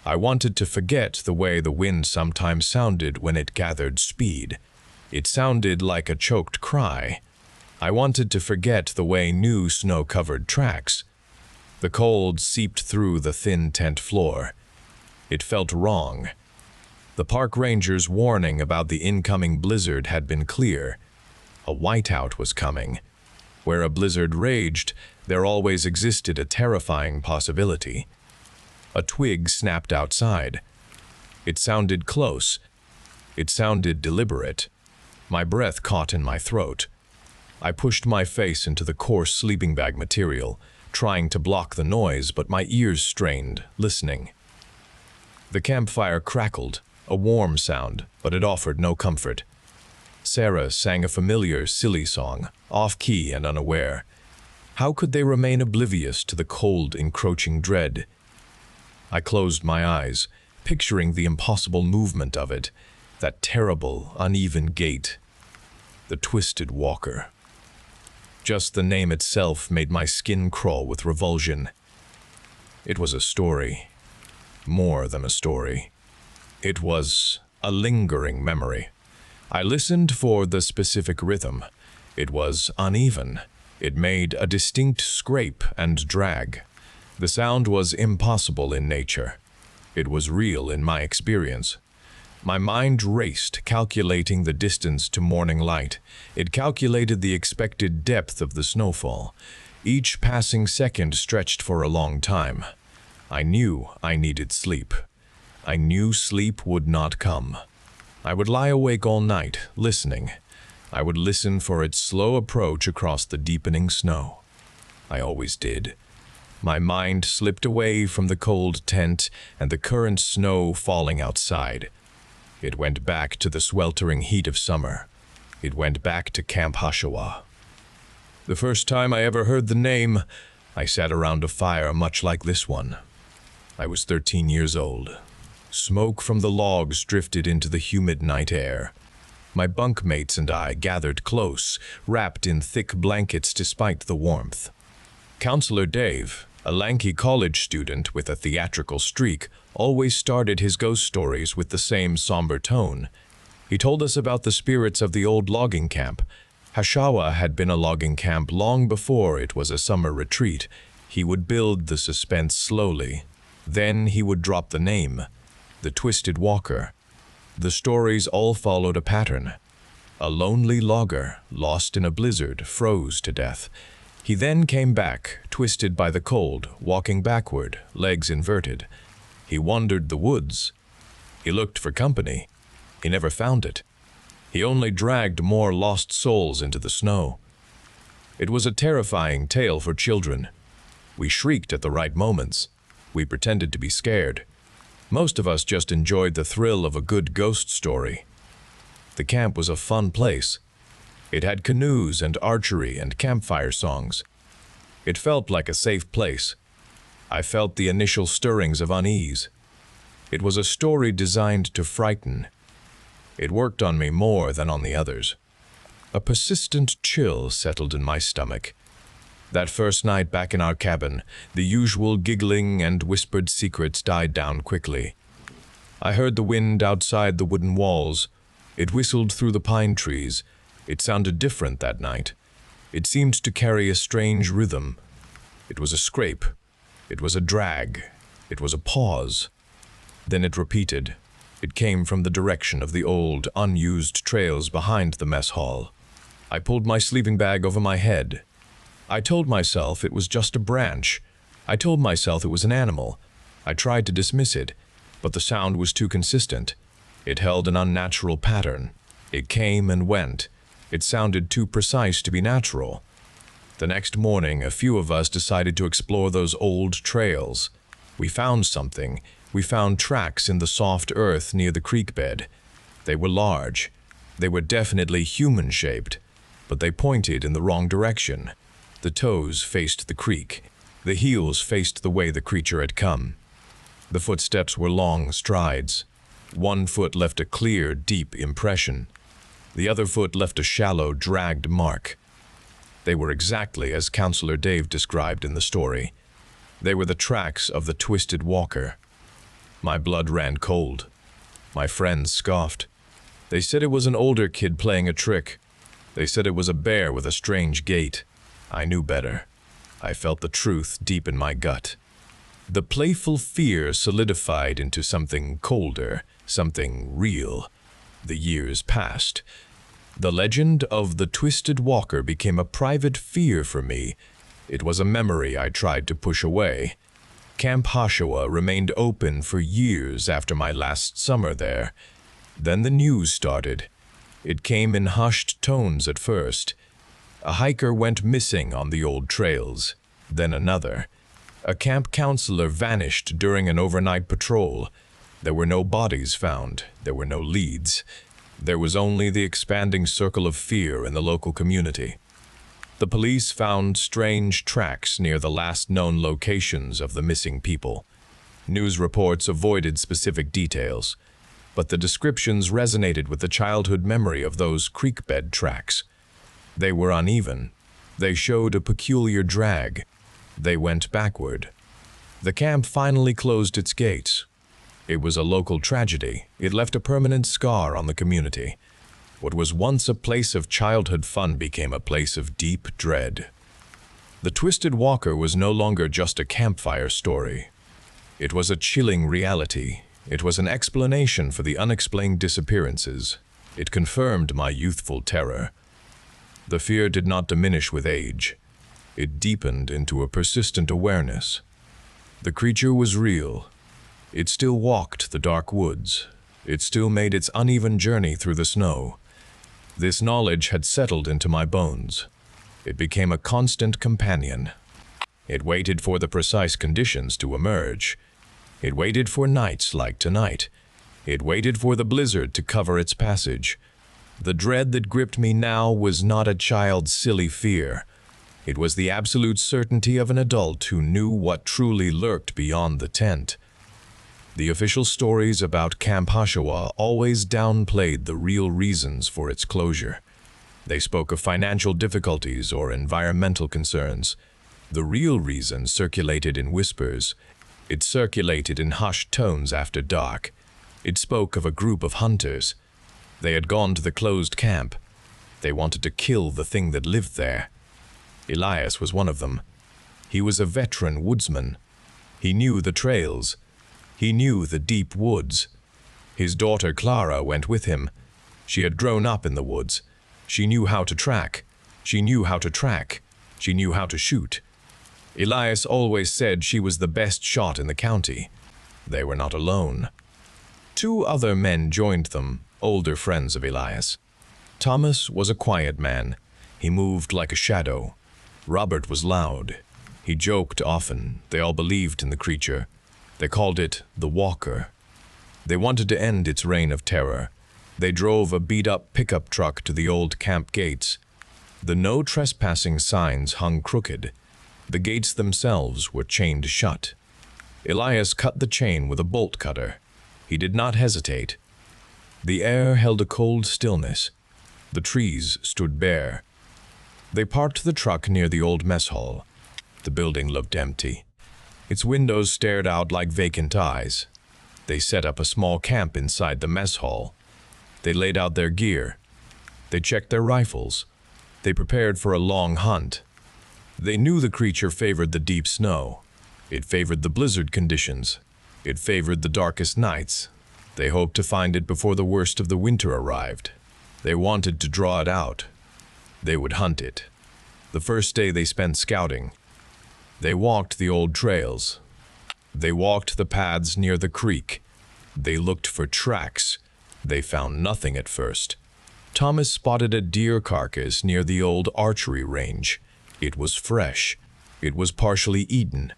I wanted to forget the way the wind sometimes sounded when it gathered speed. It sounded like a choked cry. I wanted to forget the way new snow-covered tracks. The cold seeped through the thin tent floor. It felt wrong. The park ranger's warning about the incoming blizzard had been clear. A whiteout was coming. Where a blizzard raged, there always existed a terrifying possibility. A twig snapped outside. It sounded close. It sounded deliberate. My breath caught in my throat. I pushed my face into the coarse sleeping bag material, trying to block the noise, but my ears strained, listening. The campfire crackled, a warm sound, but it offered no comfort. Sarah sang a familiar, silly song, off-key and unaware. How could they remain oblivious to the cold, encroaching dread? I closed my eyes, picturing the impossible movement of it, that terrible, uneven gait. The twisted walker. Just the name itself made my skin crawl with revulsion. It was a story. More than a story. It was a lingering memory. I listened for the specific rhythm. It was uneven. It made a distinct scrape and drag. The sound was impossible in nature. It was real in my experience. My mind raced, calculating the distance to morning light. It calculated the expected depth of the snowfall. Each passing second stretched for a long time. I knew I needed sleep. I knew sleep would not come. I would lie awake all night, listening. I would listen for its slow approach across the deepening snow. I always did. My mind slipped away from the cold tent and the current snow falling outside. It went back to the sweltering heat of summer. It went back to Camp Hashawa. The first time I ever heard the name, I sat around a fire much like this one. I was 13 years old. Smoke from the logs drifted into the humid night air. My bunkmates and I gathered close, wrapped in thick blankets despite the warmth. Counselor Dave, a lanky college student with a theatrical streak, always started his ghost stories with the same somber tone. He told us about the spirits of the old logging camp. Hashawa had been a logging camp long before it was a summer retreat. He would build the suspense slowly. Then he would drop the name. The Twisted Walker. The stories all followed a pattern. A lonely logger, lost in a blizzard, froze to death. He then came back, twisted by the cold, walking backward, legs inverted. He wandered the woods. He looked for company. He never found it. He only dragged more lost souls into the snow. It was a terrifying tale for children. We shrieked at the right moments. We pretended to be scared. Most of us just enjoyed the thrill of a good ghost story. The camp was a fun place. It had canoes and archery and campfire songs. It felt like a safe place. I felt the initial stirrings of unease. It was a story designed to frighten. It worked on me more than on the others. A persistent chill settled in my stomach. That first night back in our cabin, the usual giggling and whispered secrets died down quickly. I heard the wind outside the wooden walls. It whistled through the pine trees. It sounded different that night. It seemed to carry a strange rhythm. It was a scrape. It was a drag. It was a pause. Then it repeated. It came from the direction of the old, unused trails behind the mess hall. I pulled my sleeping bag over my head. I told myself it was just a branch. I told myself it was an animal. I tried to dismiss it, but the sound was too consistent. It held an unnatural pattern. It came and went. It sounded too precise to be natural. The next morning, a few of us decided to explore those old trails. We found something. We found tracks in the soft earth near the creek bed. They were large. They were definitely human-shaped. but they pointed in the wrong direction. The toes faced the creek. The heels faced the way the creature had come. The footsteps were long strides. One foot left a clear, deep impression. The other foot left a shallow, dragged mark. They were exactly as Counselor Dave described in the story. They were the tracks of the twisted walker. My blood ran cold. My friends scoffed. They said it was an older kid playing a trick. They said it was a bear with a strange gait. I knew better. I felt the truth deep in my gut. The playful fear solidified into something colder, something real. The years passed. The legend of the twisted walker became a private fear for me. It was a memory I tried to push away. Camp Hoshawa remained open for years after my last summer there. Then the news started. It came in hushed tones at first. A hiker went missing on the old trails. Then another. A camp counselor vanished during an overnight patrol. There were no bodies found. There were no leads. There was only the expanding circle of fear in the local community. The police found strange tracks near the last known locations of the missing people. News reports avoided specific details, but the descriptions resonated with the childhood memory of those creekbed tracks. They were uneven. They showed a peculiar drag. They went backward. The camp finally closed its gates. It was a local tragedy. It left a permanent scar on the community. What was once a place of childhood fun became a place of deep dread. The Twisted Walker was no longer just a campfire story. It was a chilling reality. It was an explanation for the unexplained disappearances. It confirmed my youthful terror. The fear did not diminish with age. It deepened into a persistent awareness. The creature was real. It still walked the dark woods. It still made its uneven journey through the snow. This knowledge had settled into my bones. It became a constant companion. It waited for the precise conditions to emerge. It waited for nights like tonight. It waited for the blizzard to cover its passage. The dread that gripped me now was not a child's silly fear. It was the absolute certainty of an adult who knew what truly lurked beyond the tent. The official stories about Camp Hoshawa always downplayed the real reasons for its closure. They spoke of financial difficulties or environmental concerns. The real reason circulated in whispers. It circulated in hushed tones after dark. It spoke of a group of hunters. They had gone to the closed camp. They wanted to kill the thing that lived there. Elias was one of them. He was a veteran woodsman. He knew the trails. He knew the deep woods. His daughter Clara went with him. She had grown up in the woods. She knew how to track. She knew how to track. She knew how to shoot. Elias always said she was the best shot in the county. They were not alone. 2 other men joined them, older friends of Elias. Thomas was a quiet man. He moved like a shadow. Robert was loud. He joked often. They all believed in the creature. They called it the Walker. They wanted to end its reign of terror. They drove a beat-up pickup truck to the old camp gates. The no trespassing signs hung crooked. The gates themselves were chained shut. Elias cut the chain with a bolt cutter. He did not hesitate. The air held a cold stillness. The trees stood bare. They parked the truck near the old mess hall. The building looked empty. Its windows stared out like vacant eyes. They set up a small camp inside the mess hall. They laid out their gear. They checked their rifles. They prepared for a long hunt. They knew the creature favored the deep snow. It favored the blizzard conditions. It favored the darkest nights. They hoped to find it before the worst of the winter arrived. They wanted to draw it out. They would hunt it. The first day they spent scouting. They walked the old trails. They walked the paths near the creek. They looked for tracks. They found nothing at first. Thomas spotted a deer carcass near the old archery range. It was fresh. It was partially eaten.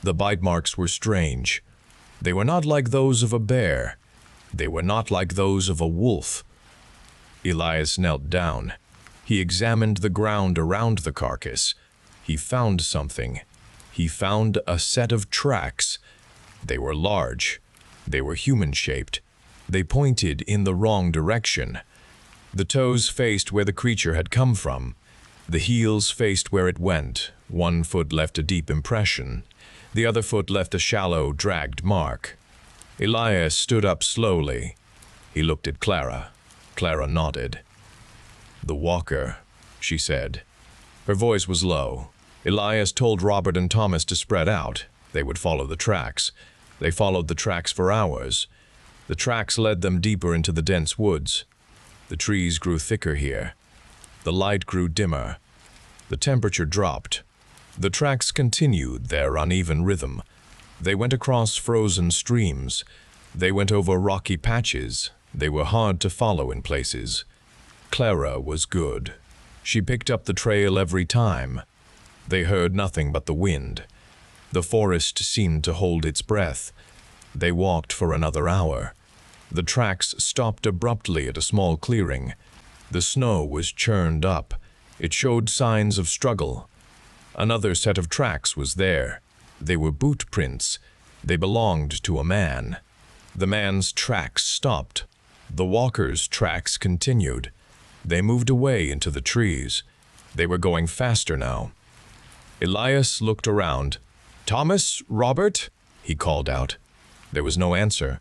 The bite marks were strange. They were not like those of a bear. They were not like those of a wolf. Elias knelt down. He examined the ground around the carcass. He found something. He found a set of tracks. They were large. They were human-shaped. They pointed in the wrong direction. The toes faced where the creature had come from. The heels faced where it went. One foot left a deep impression. The other foot left a shallow, dragged mark. Elias stood up slowly. He looked at Clara. Clara nodded. "The walker," she said. Her voice was low. Elias told Robert and Thomas to spread out. They would follow the tracks. They followed the tracks for hours. The tracks led them deeper into the dense woods. The trees grew thicker here. The light grew dimmer. The temperature dropped. The tracks continued their uneven rhythm. They went across frozen streams. They went over rocky patches. They were hard to follow in places. Clara was good. She picked up the trail every time. They heard nothing but the wind. The forest seemed to hold its breath. They walked for another hour. The tracks stopped abruptly at a small clearing. The snow was churned up. It showed signs of struggle. Another set of tracks was there. They were boot prints. They belonged to a man. The man's tracks stopped. The walker's tracks continued. They moved away into the trees. They were going faster now. Elias looked around. "Thomas? Robert?" he called out. There was no answer.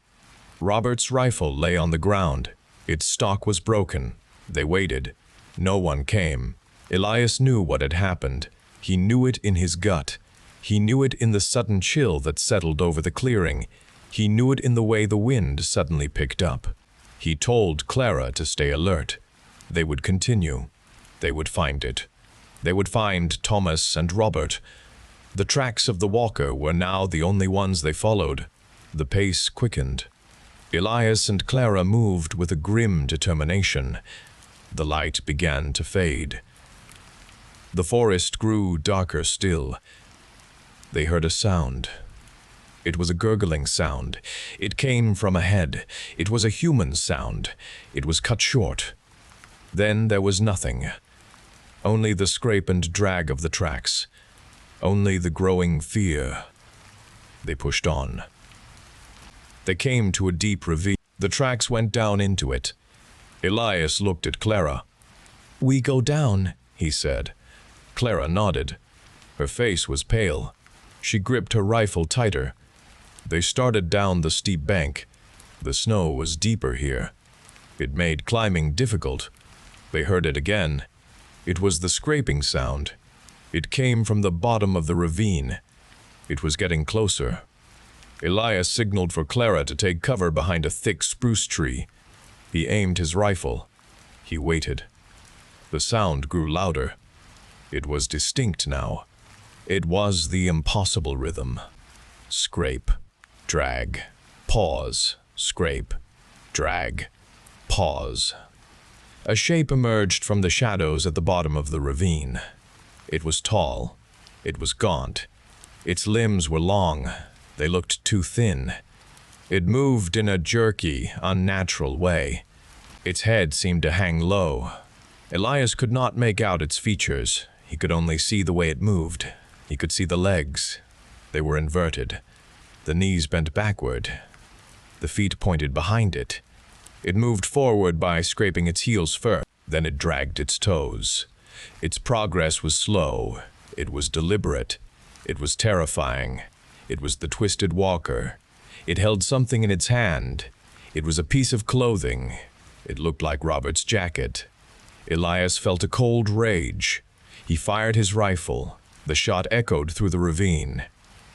Robert's rifle lay on the ground. Its stock was broken. They waited. No one came. Elias knew what had happened. He knew it in his gut. He knew it in the sudden chill that settled over the clearing. He knew it in the way the wind suddenly picked up. He told Clara to stay alert. They would continue. They would find it. They would find Thomas and Robert. The tracks of the walker were now the only ones they followed. The pace quickened. Elias and Clara moved with a grim determination. The light began to fade. The forest grew darker still. They heard a sound. It was a gurgling sound. It came from ahead. It was a human sound. It was cut short. Then there was nothing. Only the scrape and drag of the tracks. Only the growing fear. They pushed on. They came to a deep ravine. The tracks went down into it. Elias looked at Clara. "We go down," he said. Clara nodded. Her face was pale. She gripped her rifle tighter. They started down the steep bank. The snow was deeper here. It made climbing difficult. They heard it again. It was the scraping sound. It came from the bottom of the ravine. It was getting closer. Elias signaled for Clara to take cover behind a thick spruce tree. He aimed his rifle. He waited. The sound grew louder. It was distinct now. It was the impossible rhythm. Scrape, drag, pause, scrape, drag, pause. A shape emerged from the shadows at the bottom of the ravine. It was tall. It was gaunt. Its limbs were long. They looked too thin. It moved in a jerky, unnatural way. Its head seemed to hang low. Elias could not make out its features. He could only see the way it moved. He could see the legs. They were inverted. The knees bent backward. The feet pointed behind it. It moved forward by scraping its heels first. Then it dragged its toes. Its progress was slow. It was deliberate. It was terrifying. It was the twisted walker. It held something in its hand. It was a piece of clothing. It looked like Robert's jacket. Elias felt a cold rage. He fired his rifle. The shot echoed through the ravine.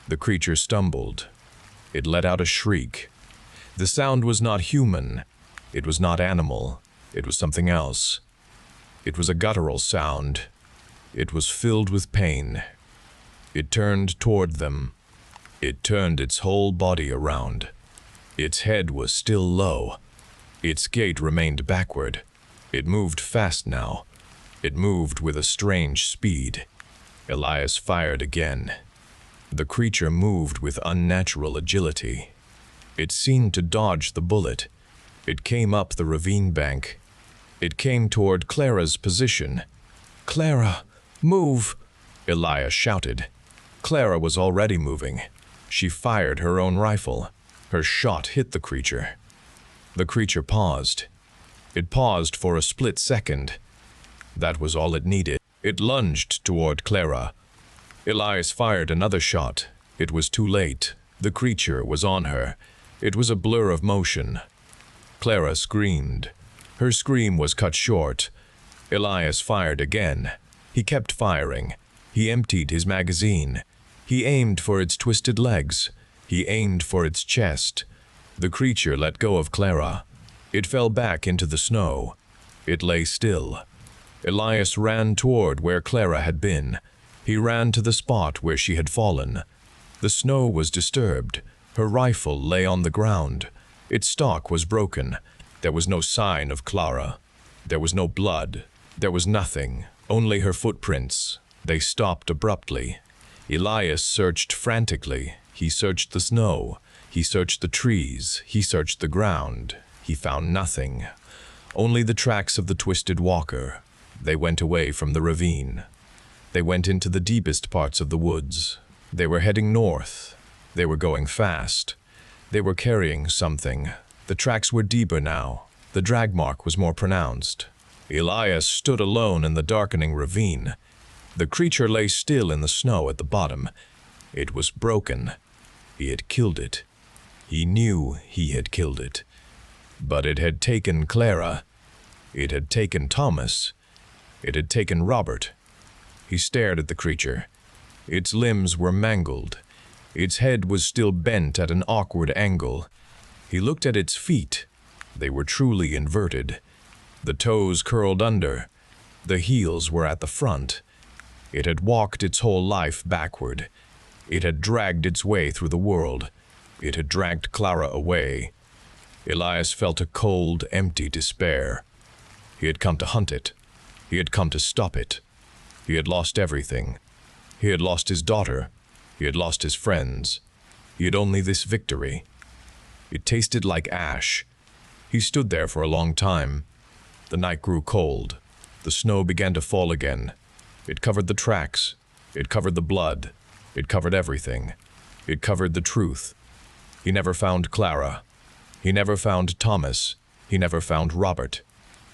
The creature stumbled. It let out a shriek. The sound was not human. It was not animal. It was something else. It was a guttural sound. It was filled with pain. It turned toward them. It turned its whole body around. Its head was still low. Its gait remained backward. It moved fast now. It moved with a strange speed. Elias fired again. The creature moved with unnatural agility. It seemed to dodge the bullet. It came up the ravine bank. It came toward Clara's position. "Clara, move!" Elias shouted. Clara was already moving. She fired her own rifle. Her shot hit the creature. The creature paused. It paused for a split second. That was all it needed. It lunged toward Clara. Elias fired another shot. It was too late. The creature was on her. It was a blur of motion. Clara screamed. Her scream was cut short. Elias fired again. He kept firing. He emptied his magazine. He aimed for its twisted legs. He aimed for its chest. The creature let go of Clara. It fell back into the snow. It lay still. Elias ran toward where Clara had been. He ran to the spot where she had fallen. The snow was disturbed. Her rifle lay on the ground. Its stock was broken. There was no sign of Clara. There was no blood. There was nothing, only her footprints. They stopped abruptly. Elias searched frantically. He searched the snow. He searched the trees. He searched the ground. He found nothing. Only the tracks of the twisted walker. They went away from the ravine. They went into the deepest parts of the woods. They were heading north. They were going fast. They were carrying something. The tracks were deeper now. The drag mark was more pronounced. Elias stood alone in the darkening ravine. The creature lay still in the snow at the bottom. It was broken. He had killed it. He knew he had killed it. But it had taken Clara. It had taken Thomas. It had taken Robert. He stared at the creature. Its limbs were mangled. Its head was still bent at an awkward angle. He looked at its feet. They were truly inverted. The toes curled under. The heels were at the front. It had walked its whole life backward. It had dragged its way through the world. It had dragged Clara away. Elias felt a cold, empty despair. He had come to hunt it. He had come to stop it. He had lost everything. He had lost his daughter. He had lost his friends. He had only this victory. It tasted like ash. He stood there for a long time. The night grew cold. The snow began to fall again. It covered the tracks. It covered the blood. It covered everything. It covered the truth. He never found Clara. He never found Thomas. He never found Robert.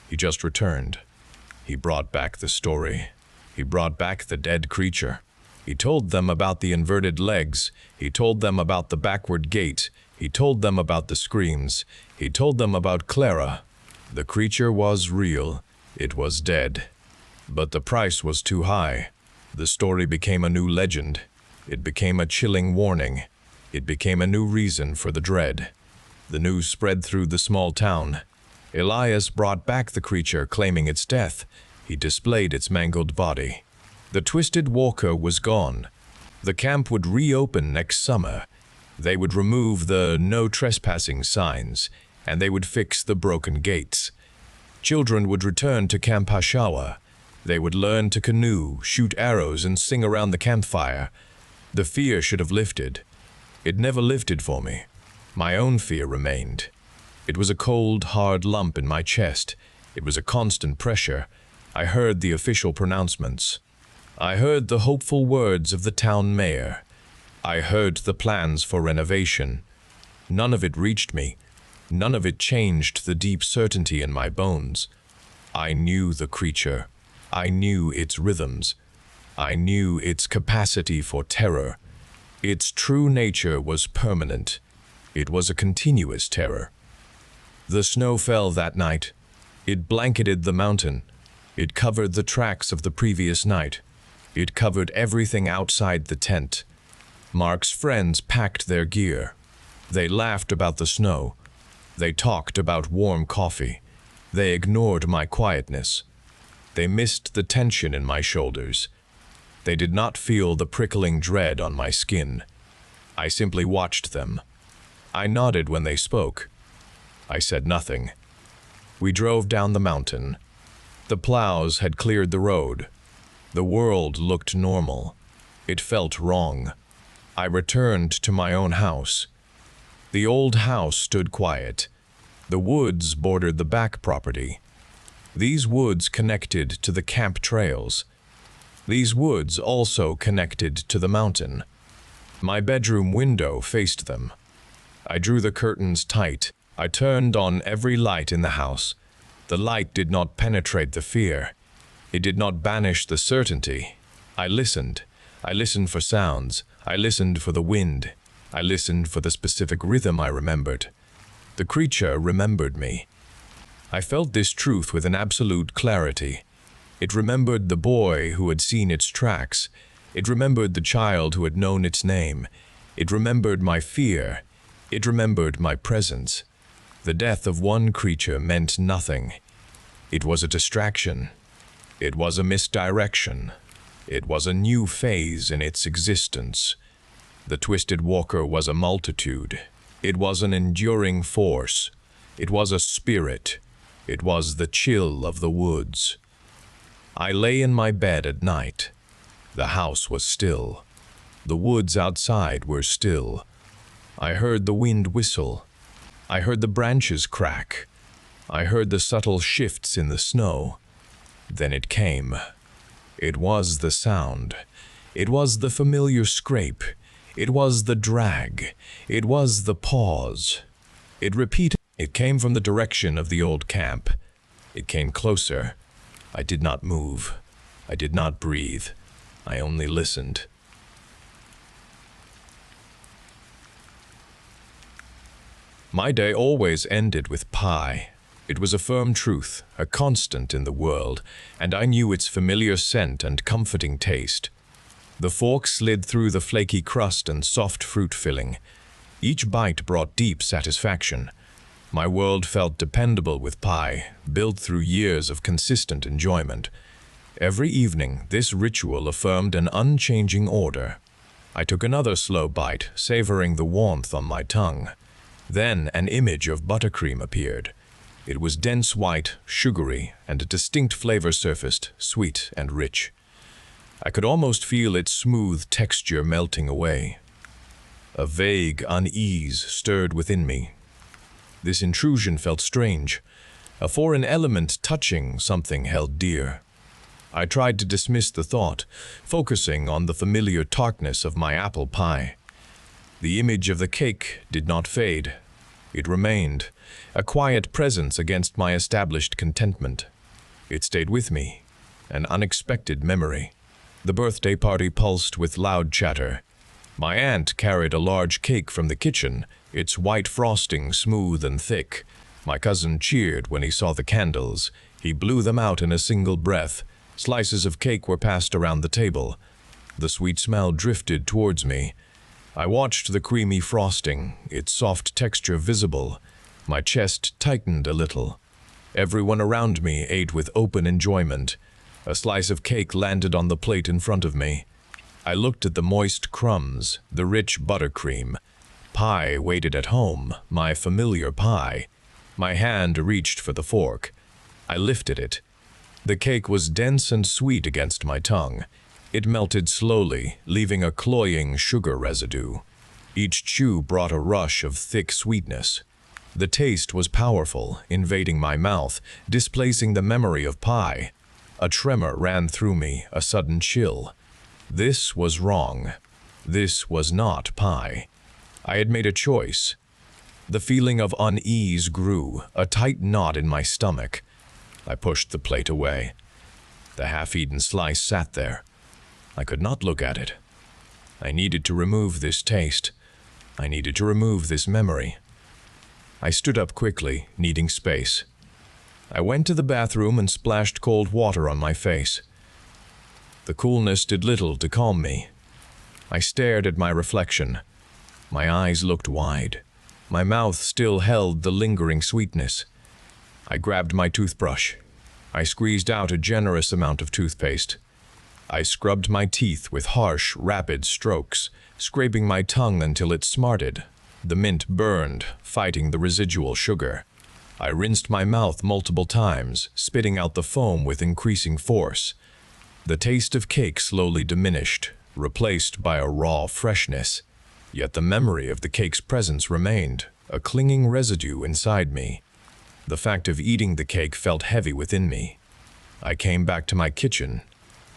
He just returned. He brought back the story. He brought back the dead creature. He told them about the inverted legs. He told them about the backward gait. He told them about the screams. He told them about Clara. The creature was real. It was dead. But the price was too high. The story became a new legend. It became a chilling warning. It became a new reason for the dread. The news spread through the small town. Elias brought back the creature, claiming its death. He displayed its mangled body. The twisted walker was gone. The camp would reopen next summer. They would remove the no trespassing signs, and they would fix the broken gates. Children would return to Camp Hashawa. They would learn to canoe, shoot arrows, and sing around the campfire. The fear should have lifted. It never lifted for me. My own fear remained. It was a cold, hard lump in my chest. It was a constant pressure. I heard the official pronouncements. I heard the hopeful words of the town mayor. I heard the plans for renovation. None of it reached me. None of it changed the deep certainty in my bones. I knew the creature. I knew its rhythms. I knew its capacity for terror. Its true nature was permanent. It was a continuous terror. The snow fell that night. It blanketed the mountain. It covered the tracks of the previous night. It covered everything outside the tent. Mark's friends packed their gear. They laughed about the snow. They talked about warm coffee. They ignored my quietness. They missed the tension in my shoulders. They did not feel the prickling dread on my skin. I simply watched them. I nodded when they spoke. I said nothing. We drove down the mountain. The plows had cleared the road. The world looked normal. It felt wrong. I returned to my own house. The old house stood quiet. The woods bordered the back property. These woods connected to the camp trails. These woods also connected to the mountain. My bedroom window faced them. I drew the curtains tight. I turned on every light in the house. The light did not penetrate the fear. It did not banish the certainty. I listened. I listened for sounds. I listened for the wind. I listened for the specific rhythm I remembered. The creature remembered me. I felt this truth with an absolute clarity. It remembered the boy who had seen its tracks. It remembered the child who had known its name. It remembered my fear. It remembered my presence. The death of one creature meant nothing. It was a distraction. It was a misdirection. It was a new phase in its existence. The Twisted Walker was a multitude. It was an enduring force. It was a spirit. It was the chill of the woods. I lay in my bed at night. The house was still. The woods outside were still. I heard the wind whistle. I heard the branches crack. I heard the subtle shifts in the snow. Then it came. It was the sound. It was the familiar scrape. It was the drag. It was the pause. It repeated. It came from the direction of the old camp. It came closer. I did not move. I did not breathe. I only listened. My day always ended with pie. It was a firm truth, a constant in the world, and I knew its familiar scent and comforting taste. The fork slid through the flaky crust and soft fruit filling. Each bite brought deep satisfaction. My world felt dependable with pie, built through years of consistent enjoyment. Every evening, this ritual affirmed an unchanging order. I took another slow bite, savoring the warmth on my tongue. Then an image of buttercream appeared. It was dense white, sugary, and a distinct flavor surfaced, sweet and rich. I could almost feel its smooth texture melting away. A vague unease stirred within me. This intrusion felt strange, a foreign element touching something held dear. I tried to dismiss the thought, focusing on the familiar tartness of my apple pie. The image of the cake did not fade. It remained, a quiet presence against my established contentment. It stayed with me, an unexpected memory. The birthday party pulsed with loud chatter. My aunt carried a large cake from the kitchen, its white frosting smooth and thick. My cousin cheered when he saw the candles. He blew them out in a single breath. Slices of cake were passed around the table. The sweet smell drifted towards me. I watched the creamy frosting, its soft texture visible. My chest tightened a little. Everyone around me ate with open enjoyment. A slice of cake landed on the plate in front of me. I looked at the moist crumbs, the rich buttercream. Pie waited at home, my familiar pie. My hand reached for the fork. I lifted it. The cake was dense and sweet against my tongue. It melted slowly, leaving a cloying sugar residue. Each chew brought a rush of thick sweetness. The taste was powerful, invading my mouth, displacing the memory of pie. A tremor ran through me, a sudden chill. This was wrong. This was not pie. I had made a choice. The feeling of unease grew, a tight knot in my stomach. I pushed the plate away. The half-eaten slice sat there. I could not look at it. I needed to remove this taste. I needed to remove this memory. I stood up quickly, needing space. I went to the bathroom and splashed cold water on my face. The coolness did little to calm me. I stared at my reflection. My eyes looked wide. My mouth still held the lingering sweetness. I grabbed my toothbrush. I squeezed out a generous amount of toothpaste. I scrubbed my teeth with harsh, rapid strokes, scraping my tongue until it smarted. The mint burned, fighting the residual sugar. I rinsed my mouth multiple times, spitting out the foam with increasing force. The taste of cake slowly diminished, replaced by a raw freshness. Yet the memory of the cake's presence remained, a clinging residue inside me. The fact of eating the cake felt heavy within me. I came back to my kitchen.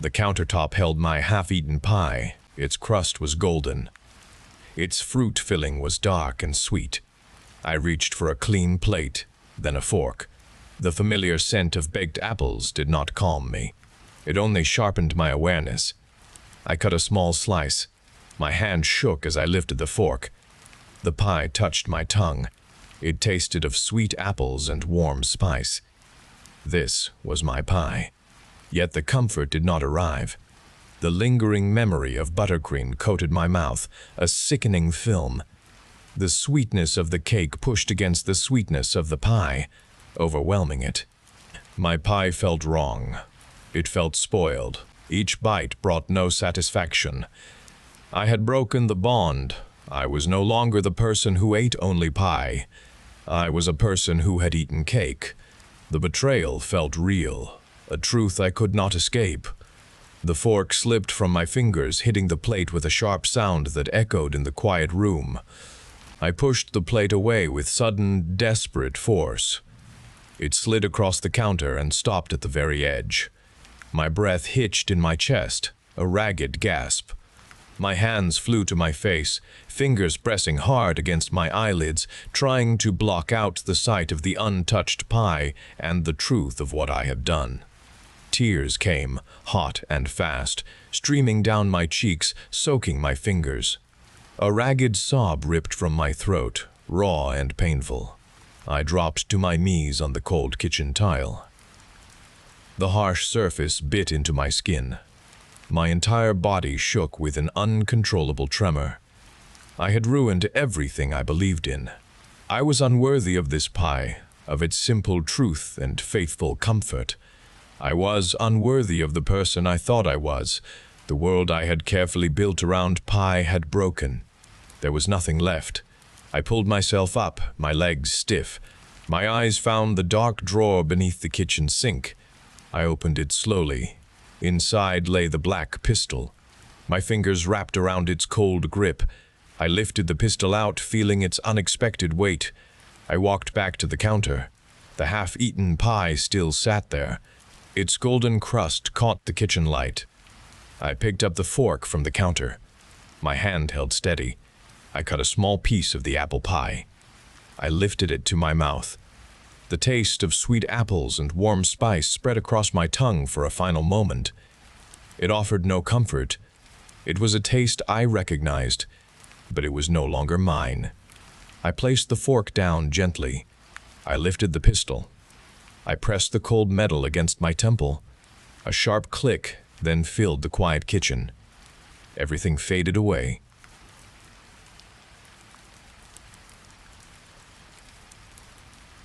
The countertop held my half-eaten pie. Its crust was golden. Its fruit filling was dark and sweet. I reached for a clean plate, then a fork. The familiar scent of baked apples did not calm me. It only sharpened my awareness. I cut a small slice. My hand shook as I lifted the fork. The pie touched my tongue. It tasted of sweet apples and warm spice. This was my pie. Yet the comfort did not arrive. The lingering memory of buttercream coated my mouth, a sickening film. The sweetness of the cake pushed against the sweetness of the pie, overwhelming it. My pie felt wrong. It felt spoiled. Each bite brought no satisfaction. I had broken the bond. I was no longer the person who ate only pie. I was a person who had eaten cake. The betrayal felt real, a truth I could not escape. The fork slipped from my fingers, hitting the plate with a sharp sound that echoed in the quiet room. I pushed the plate away with sudden, desperate force. It slid across the counter and stopped at the very edge. My breath hitched in my chest, a ragged gasp. My hands flew to my face, fingers pressing hard against my eyelids, trying to block out the sight of the untouched pie and the truth of what I had done. Tears came, hot and fast, streaming down my cheeks, soaking my fingers. A ragged sob ripped from my throat, raw and painful. I dropped to my knees on the cold kitchen tile. The harsh surface bit into my skin. My entire body shook with an uncontrollable tremor. I had ruined everything I believed in. I was unworthy of this pie, of its simple truth and faithful comfort. I was unworthy of the person I thought I was. The world I had carefully built around pie had broken. There was nothing left. I pulled myself up, my legs stiff. My eyes found the dark drawer beneath the kitchen sink. I opened it slowly. Inside lay the black pistol. My fingers wrapped around its cold grip. I lifted the pistol out, feeling its unexpected weight. I walked back to the counter. The half-eaten pie still sat there. Its golden crust caught the kitchen light. I picked up the fork from the counter. My hand held steady. I cut a small piece of the apple pie. I lifted it to my mouth. The taste of sweet apples and warm spice spread across my tongue for a final moment. It offered no comfort. It was a taste I recognized, but it was no longer mine. I placed the fork down gently. I lifted the pistol. I pressed the cold metal against my temple. A sharp click then filled the quiet kitchen. Everything faded away.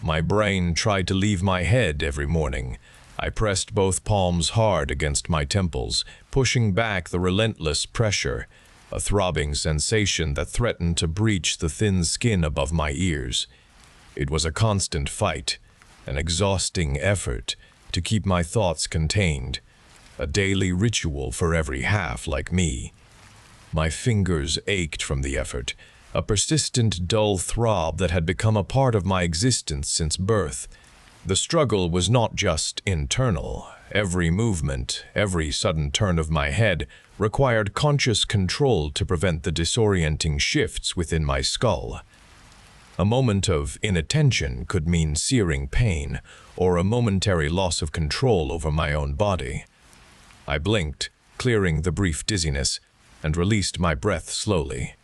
My brain tried to leave my head every morning. I pressed both palms hard against my temples, pushing back the relentless pressure, a throbbing sensation that threatened to breach the thin skin above my ears. It was a constant fight, an exhausting effort to keep my thoughts contained, a daily ritual for every half like me. My fingers ached from the effort, a persistent dull throb that had become a part of my existence since birth. The struggle was not just internal. Every movement, every sudden turn of my head required conscious control to prevent the disorienting shifts within my skull. A moment of inattention could mean searing pain or a momentary loss of control over my own body. I blinked, clearing the brief dizziness, and released my breath slowly.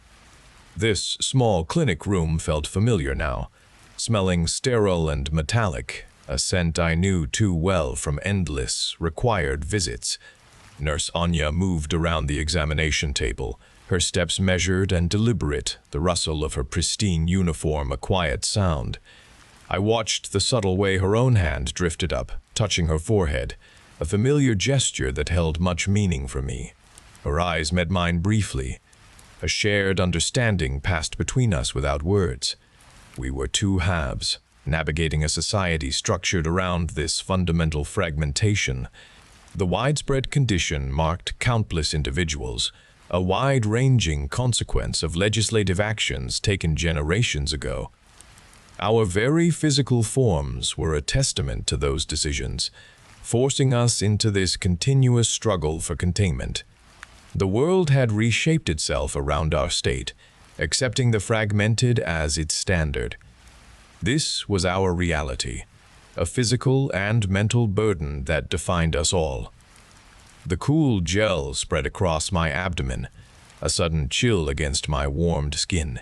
This small clinic room felt familiar now, smelling sterile and metallic, a scent I knew too well from endless, required visits. Nurse Anya moved around the examination table, her steps measured and deliberate, the rustle of her pristine uniform a quiet sound. I watched the subtle way her own hand drifted up, touching her forehead, a familiar gesture that held much meaning for me. Her eyes met mine briefly. A shared understanding passed between us without words. We were two halves, navigating a society structured around this fundamental fragmentation. The widespread condition marked countless individuals, a wide-ranging consequence of legislative actions taken generations ago. Our very physical forms were a testament to those decisions, forcing us into this continuous struggle for containment. The world had reshaped itself around our state, accepting the fragmented as its standard. This was our reality, a physical and mental burden that defined us all. The cool gel spread across my abdomen, a sudden chill against my warmed skin.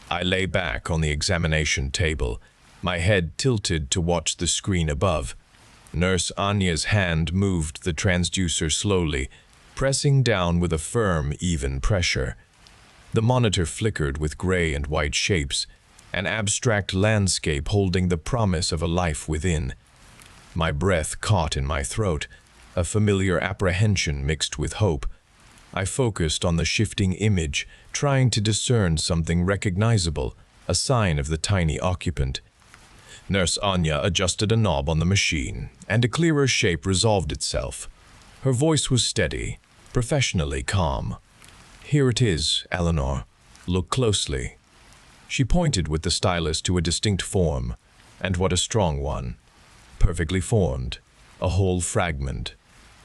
I lay back on the examination table, my head tilted to watch the screen above. Nurse Anya's hand moved the transducer slowly, pressing down with a firm, even pressure. The monitor flickered with gray and white shapes, an abstract landscape holding the promise of a life within. My breath caught in my throat, a familiar apprehension mixed with hope. I focused on the shifting image, trying to discern something recognizable, a sign of the tiny occupant. Nurse Anya adjusted a knob on the machine, and a clearer shape resolved itself. Her voice was steady, professionally calm. "Here it is, Eleanor. Look closely." She pointed with the stylus to a distinct form, and what a strong one. Perfectly formed, a whole fragment.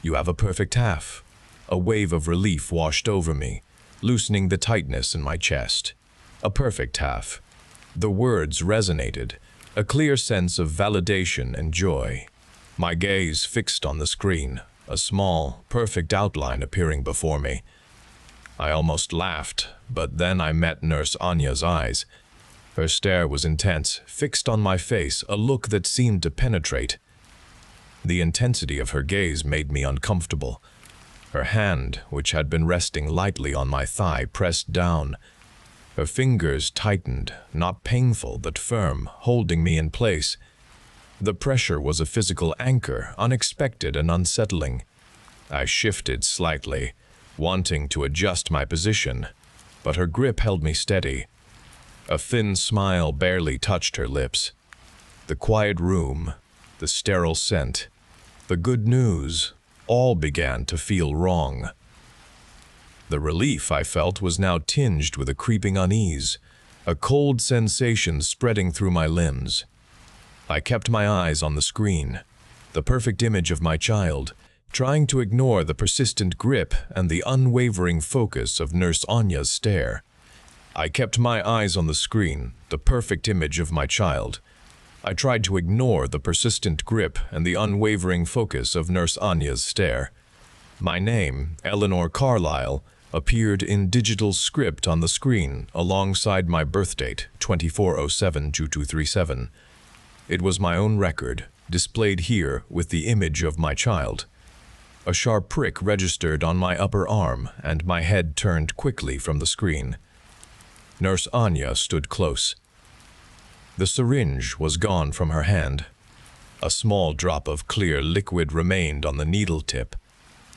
"You have a perfect half." A wave of relief washed over me, loosening the tightness in my chest. A perfect half. The words resonated, a clear sense of validation and joy. My gaze fixed on the screen, a small, perfect outline appearing before me. I almost laughed, but then I met Nurse Anya's eyes. Her stare was intense, fixed on my face, a look that seemed to penetrate. The intensity of her gaze made me uncomfortable. Her hand, which had been resting lightly on my thigh, pressed down. Her fingers tightened, not painful but firm, holding me in place. The pressure was a physical anchor, unexpected and unsettling. I shifted slightly, wanting to adjust my position, but her grip held me steady. A thin smile barely touched her lips. The quiet room, the sterile scent, the good news, all began to feel wrong. The relief I felt was now tinged with a creeping unease, a cold sensation spreading through my limbs. I kept my eyes on the screen, the perfect image of my child, trying to ignore the persistent grip and the unwavering focus of Nurse Anya's stare. I kept my eyes on the screen, the perfect image of my child. I tried to ignore the persistent grip and the unwavering focus of Nurse Anya's stare. My name, Eleanor Carlyle, appeared in digital script on the screen alongside my birth date, 2407-2237. It was my own record, displayed here with the image of my child. A sharp prick registered on my upper arm, and my head turned quickly from the screen. Nurse Anya stood close. The syringe was gone from her hand. A small drop of clear liquid remained on the needle tip.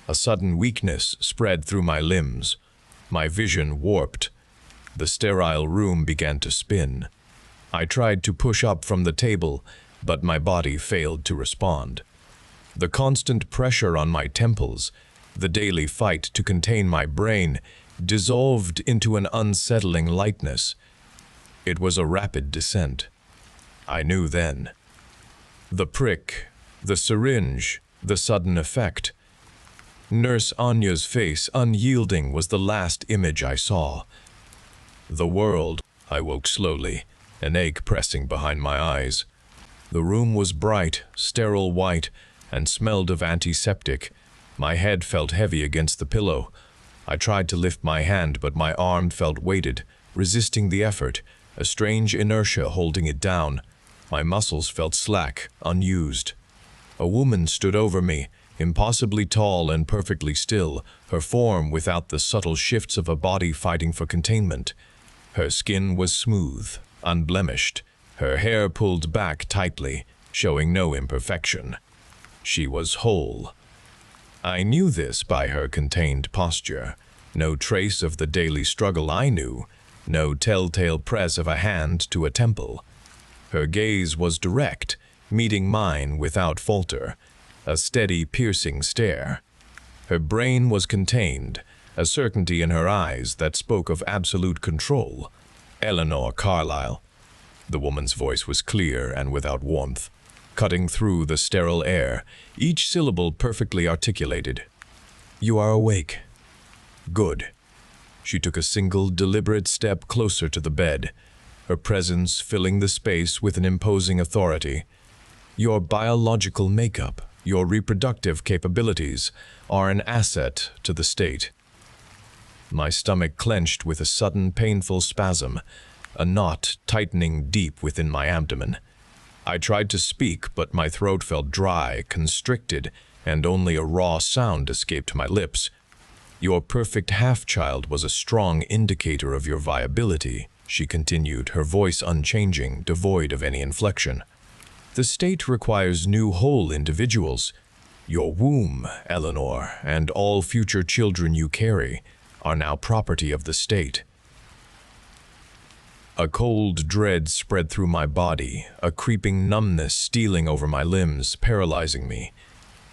A sudden weakness spread through my limbs. My vision warped. The sterile room began to spin. I tried to push up from the table, but my body failed to respond. The constant pressure on my temples, the daily fight to contain my brain, dissolved into an unsettling lightness. It was a rapid descent. I knew then. The prick, the syringe, the sudden effect. Nurse Anya's face, unyielding, was the last image I saw. The world. I woke slowly, an ache pressing behind my eyes. The room was bright, sterile white, and smelled of antiseptic. My head felt heavy against the pillow. I tried to lift my hand, but my arm felt weighted, resisting the effort, a strange inertia holding it down. My muscles felt slack, unused. A woman stood over me, impossibly tall and perfectly still, her form without the subtle shifts of a body fighting for containment. Her skin was smooth, unblemished, her hair pulled back tightly, showing no imperfection. She was whole. I knew this by her contained posture. No trace of the daily struggle I knew, no telltale press of a hand to a temple. Her gaze was direct, meeting mine without falter, a steady, piercing stare. Her brain was contained, a certainty in her eyes that spoke of absolute control. Eleanor Carlyle. The woman's voice was clear and without warmth, cutting through the sterile air, each syllable perfectly articulated. "You are awake. Good." She took a single, deliberate step closer to the bed, her presence filling the space with an imposing authority. "Your biological makeup, your reproductive capabilities, are an asset to the state." My stomach clenched with a sudden, painful spasm, a knot tightening deep within my abdomen. I tried to speak, but my throat felt dry, constricted, and only a raw sound escaped my lips. "Your perfect half-child was a strong indicator of your viability," she continued, her voice unchanging, devoid of any inflection. "The state requires new whole individuals. Your womb, Eleanor, and all future children you carry are now property of the state." A cold dread spread through my body, a creeping numbness stealing over my limbs, paralyzing me.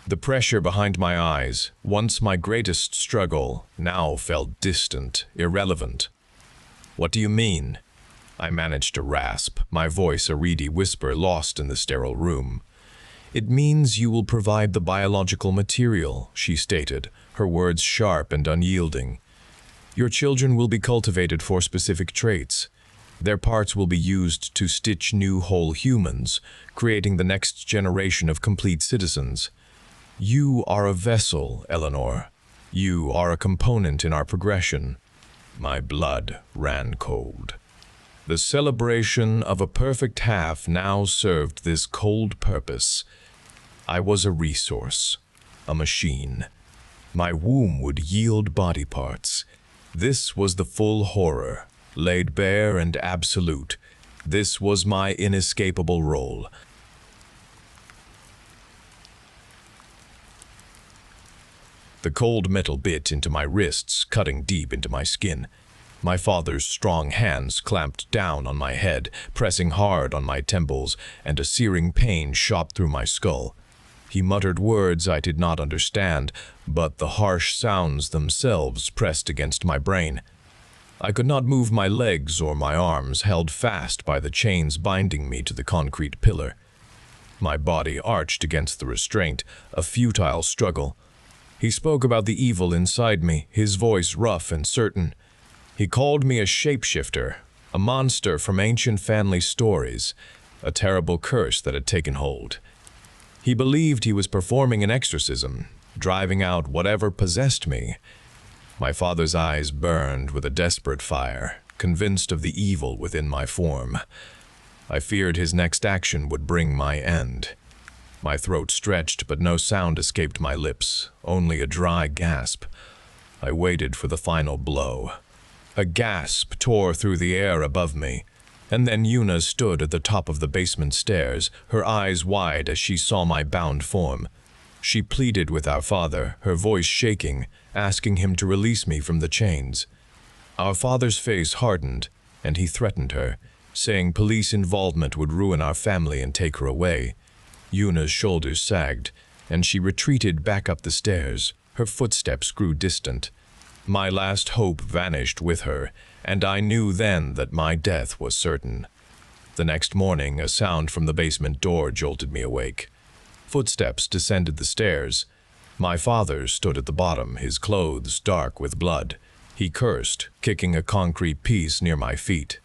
The pressure behind my eyes, once my greatest struggle, now felt distant, irrelevant. "What do you mean?" I managed to rasp, my voice a reedy whisper lost in the sterile room. "It means you will provide the biological material," she stated, her words sharp and unyielding. "Your children will be cultivated for specific traits. Their parts will be used to stitch new whole humans, creating the next generation of complete citizens. You are a vessel, Eleanor. You are a component in our progression." My blood ran cold. The celebration of a perfect half now served this cold purpose. I was a resource, a machine. My womb would yield body parts. This was the full horror, laid bare and absolute. This was my inescapable role. The cold metal bit into my wrists, cutting deep into my skin. My father's strong hands clamped down on my head, pressing hard on my temples, and a searing pain shot through my skull. He muttered words I did not understand, but the harsh sounds themselves pressed against my brain. I could not move my legs or my arms, held fast by the chains binding me to the concrete pillar. My body arched against the restraint, a futile struggle. He spoke about the evil inside me, his voice rough and certain. He called me a shapeshifter, a monster from ancient family stories, a terrible curse that had taken hold. He believed he was performing an exorcism, driving out whatever possessed me. My father's eyes burned with a desperate fire, convinced of the evil within my form. I feared his next action would bring my end. My throat stretched, but no sound escaped my lips, only a dry gasp. I waited for the final blow. A gasp tore through the air above me, and then Una stood at the top of the basement stairs, her eyes wide as she saw my bound form. She pleaded with our father, her voice shaking, asking him to release me from the chains. Our father's face hardened, and he threatened her, saying police involvement would ruin our family and take her away. Una's shoulders sagged, and she retreated back up the stairs. Her footsteps grew distant. My last hope vanished with her, and I knew then that my death was certain. The next morning, a sound from the basement door jolted me awake. Footsteps descended the stairs. My father stood at the bottom, his clothes dark with blood. He cursed, kicking a concrete piece near my feet.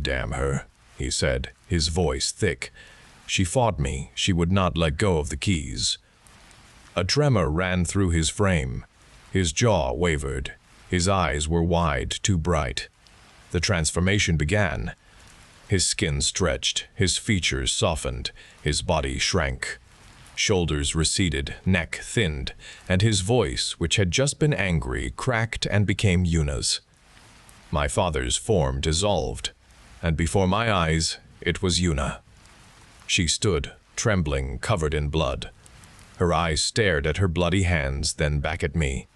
"Damn her," he said, his voice thick. "She fought me. She would not let go of the keys." A tremor ran through his frame. His jaw wavered. His eyes were wide, too bright. The transformation began. His skin stretched, his features softened, his body shrank. Shoulders receded, neck thinned, and his voice, which had just been angry, cracked and became Una's. My father's form dissolved, and before my eyes, it was Una. She stood, trembling, covered in blood. Her eyes stared at her bloody hands, then back at me.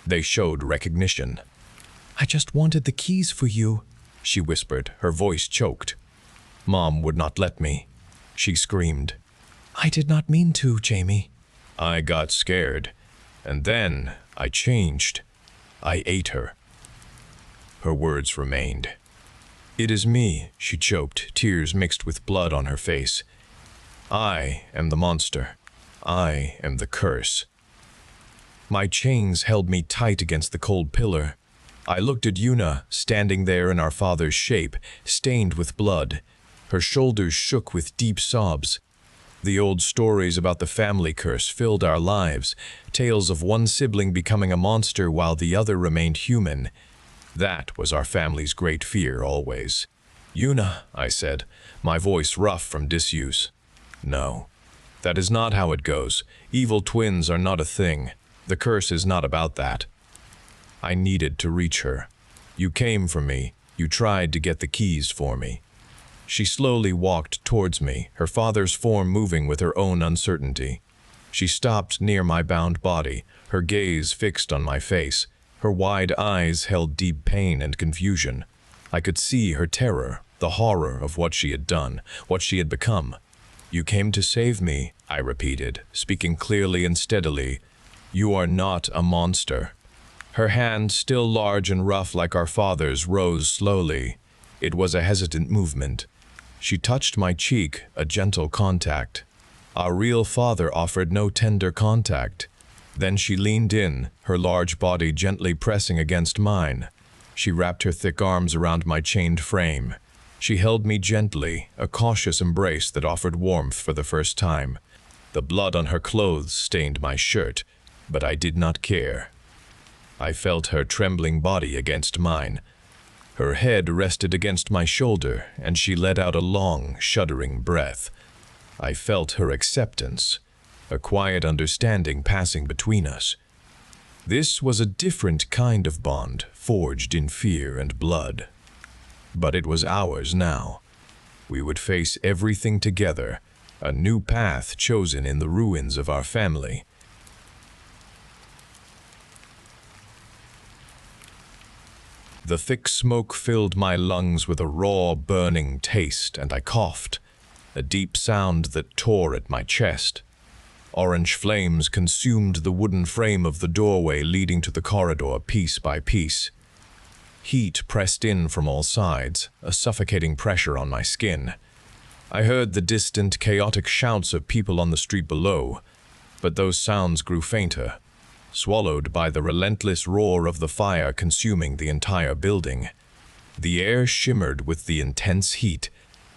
They showed recognition. "I just wanted the keys for you," she whispered, her voice choked. Mom would not let me. She screamed. "I did not mean to, Jamie." I got scared, and then I changed. I ate her. Her words remained. "It is me," she choked, tears mixed with blood on her face. "I am the monster. I am the curse." My chains held me tight against the cold pillar. I looked at Una, standing there in our father's shape, stained with blood. Her shoulders shook with deep sobs. The old stories about the family curse filled our lives, tales of one sibling becoming a monster while the other remained human. That was our family's great fear always. "Una," I said, my voice rough from disuse. "No, that is not how it goes. Evil twins are not a thing. The curse is not about that." I needed to reach her. "You came for me. You tried to get the keys for me." She slowly walked towards me, her father's form moving with her own uncertainty. She stopped near my bound body, her gaze fixed on my face. Her wide eyes held deep pain and confusion. I could see her terror, the horror of what she had done, what she had become. "You came to save me," I repeated, speaking clearly and steadily. "You are not a monster." Her hand, still large and rough like our father's, rose slowly. It was a hesitant movement. She touched my cheek, a gentle contact. Our real father offered no tender contact. Then she leaned in, her large body gently pressing against mine. She wrapped her thick arms around my chained frame. She held me gently, a cautious embrace that offered warmth for the first time. The blood on her clothes stained my shirt, but I did not care. I felt her trembling body against mine. Her head rested against my shoulder, and she let out a long, shuddering breath. I felt her acceptance, a quiet understanding passing between us. This was a different kind of bond, forged in fear and blood. But it was ours now. We would face everything together, a new path chosen in the ruins of our family. The thick smoke filled my lungs with a raw, burning taste, and I coughed, a deep sound that tore at my chest. Orange flames consumed the wooden frame of the doorway leading to the corridor piece by piece. Heat pressed in from all sides, a suffocating pressure on my skin. I heard the distant, chaotic shouts of people on the street below, but those sounds grew fainter, swallowed by the relentless roar of the fire consuming the entire building. The air shimmered with the intense heat,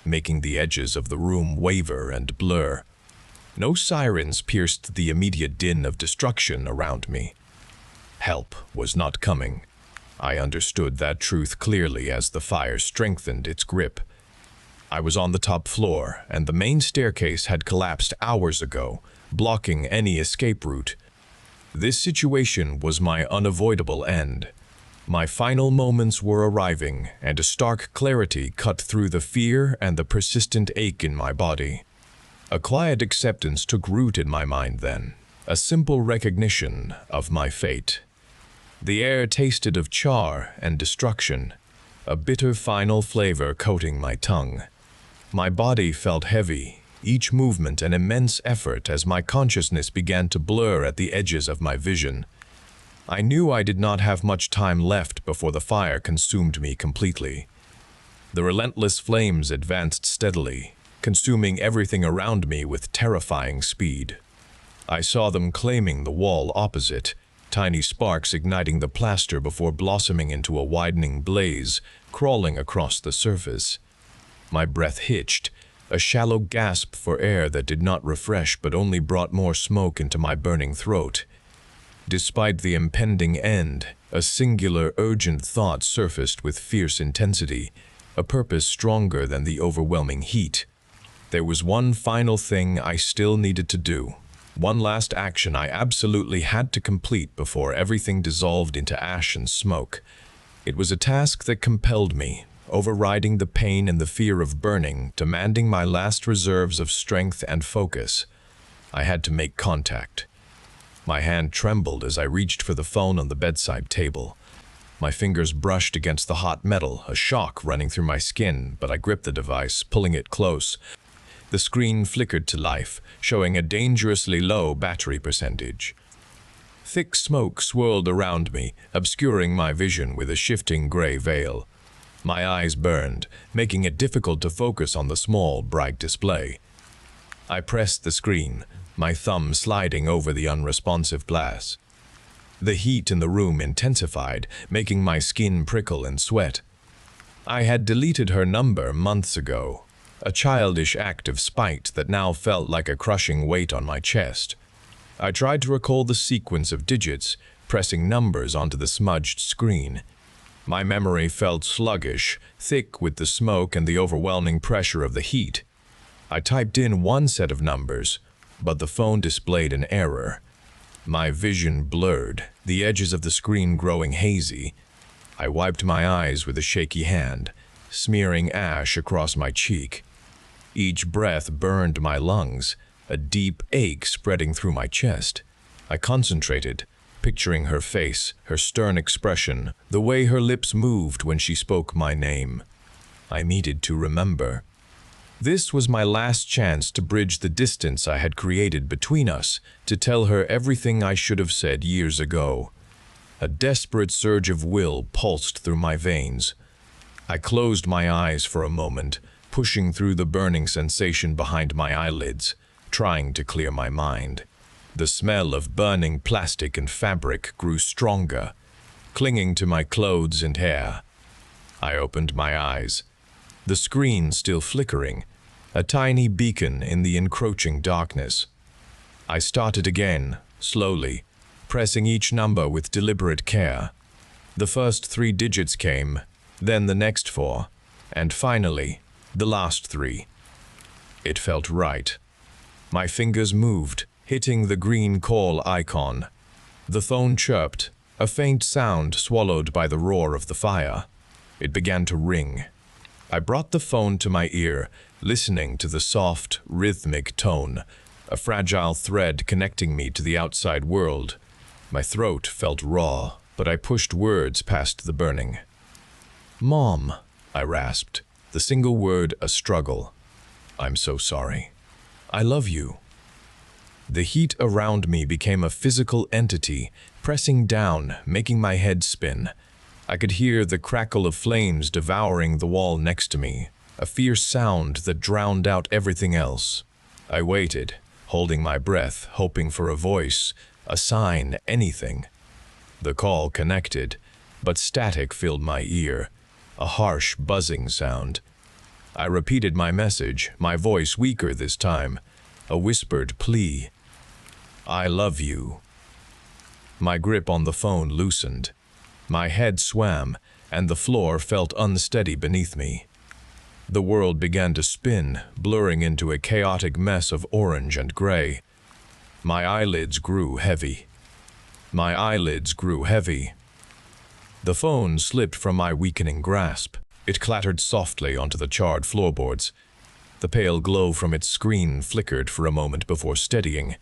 making the edges of the room waver and blur. No sirens pierced the immediate din of destruction around me. Help was not coming. I understood that truth clearly as the fire strengthened its grip. I was on the top floor, and the main staircase had collapsed hours ago, blocking any escape route. This situation was my unavoidable end. My final moments were arriving, and a stark clarity cut through the fear and the persistent ache in my body. A quiet acceptance took root in my mind then, a simple recognition of my fate. The air tasted of char and destruction, a bitter final flavor coating my tongue. My body felt heavy, each movement an immense effort as my consciousness began to blur at the edges of my vision. I knew I did not have much time left before the fire consumed me completely. The relentless flames advanced steadily, consuming everything around me with terrifying speed. I saw them claiming the wall opposite, tiny sparks igniting the plaster before blossoming into a widening blaze, crawling across the surface. My breath hitched, a shallow gasp for air that did not refresh but only brought more smoke into my burning throat. Despite the impending end, a singular, urgent thought surfaced with fierce intensity, a purpose stronger than the overwhelming heat. There was one final thing I still needed to do, one last action I absolutely had to complete before everything dissolved into ash and smoke. It was a task that compelled me, overriding the pain and the fear of burning, demanding my last reserves of strength and focus. I had to make contact. My hand trembled as I reached for the phone on the bedside table. My fingers brushed against the hot metal, a shock running through my skin, but I gripped the device, pulling it close. The screen flickered to life, showing a dangerously low battery percentage. Thick smoke swirled around me, obscuring my vision with a shifting gray veil. My eyes burned, making it difficult to focus on the small, bright display. I pressed the screen, my thumb sliding over the unresponsive glass. The heat in the room intensified, making my skin prickle and sweat. I had deleted her number months ago, a childish act of spite that now felt like a crushing weight on my chest. I tried to recall the sequence of digits, pressing numbers onto the smudged screen. My memory felt sluggish, thick with the smoke and the overwhelming pressure of the heat. I typed in one set of numbers, but the phone displayed an error. My vision blurred, the edges of the screen growing hazy. I wiped my eyes with a shaky hand, smearing ash across my cheek. Each breath burned my lungs, a deep ache spreading through my chest. I concentrated, picturing her face, her stern expression, the way her lips moved when she spoke my name. I needed to remember. This was my last chance to bridge the distance I had created between us, to tell her everything I should have said years ago. A desperate surge of will pulsed through my veins. I closed my eyes for a moment, pushing through the burning sensation behind my eyelids, trying to clear my mind. The smell of burning plastic and fabric grew stronger, clinging to my clothes and hair. I opened my eyes, the screen still flickering, a tiny beacon in the encroaching darkness. I started again, slowly, pressing each number with deliberate care. The first 3 digits came, then the next 4, and finally, the last 3. It felt right. My fingers moved, hitting the green call icon. The phone chirped, a faint sound swallowed by the roar of the fire. It began to ring. I brought the phone to my ear, listening to the soft, rhythmic tone, a fragile thread connecting me to the outside world. My throat felt raw, but I pushed words past the burning. "Mom," I rasped, the single word a struggle. "I'm so sorry. I love you." The heat around me became a physical entity, pressing down, making my head spin. I could hear the crackle of flames devouring the wall next to me, a fierce sound that drowned out everything else. I waited, holding my breath, hoping for a voice, a sign, anything. The call connected, but static filled my ear, a harsh, buzzing sound. I repeated my message, my voice weaker this time, a whispered plea. "I love you." My grip on the phone loosened. My head swam, and the floor felt unsteady beneath me. The world began to spin, blurring into a chaotic mess of orange and gray. My eyelids grew heavy. My eyelids grew heavy. The phone slipped from my weakening grasp. It clattered softly onto the charred floorboards. The pale glow from its screen flickered for a moment before steadying.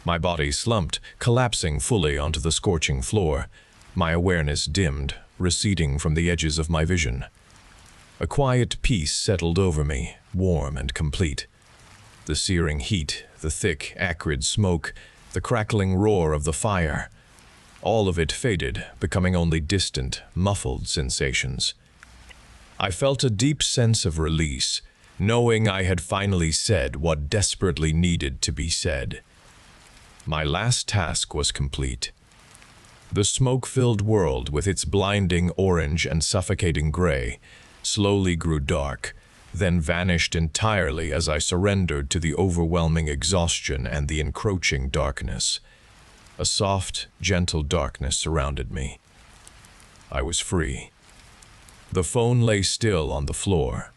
My body slumped, collapsing fully onto the scorching floor. My awareness dimmed, receding from the edges of my vision. A quiet peace settled over me, warm and complete. The searing heat, the thick, acrid smoke, the crackling roar of the fire. All of it faded, becoming only distant, muffled sensations. I felt a deep sense of release, knowing I had finally said what desperately needed to be said. My last task was complete. The smoke-filled world, with its blinding orange and suffocating gray, slowly grew dark, then vanished entirely as I surrendered to the overwhelming exhaustion and the encroaching darkness. A soft, gentle darkness surrounded me. I was free. The phone lay still on the floor.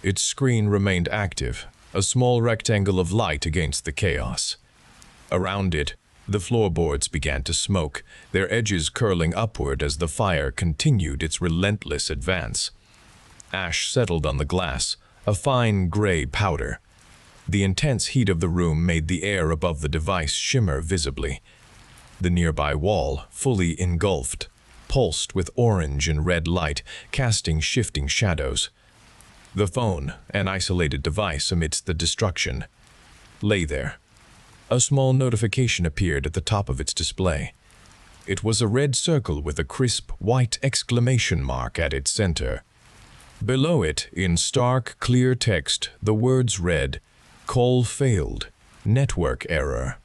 Its screen remained active, a small rectangle of light against the chaos. Around it, the floorboards began to smoke, their edges curling upward as the fire continued its relentless advance. Ash settled on the glass, a fine gray powder. The intense heat of the room made the air above the device shimmer visibly. The nearby wall, fully engulfed, pulsed with orange and red light, casting shifting shadows. The phone, an isolated device amidst the destruction, lay there. A small notification appeared at the top of its display. It was a red circle with a crisp, white exclamation mark at its center. Below it, in stark, clear text, the words read, "Call failed. Network error."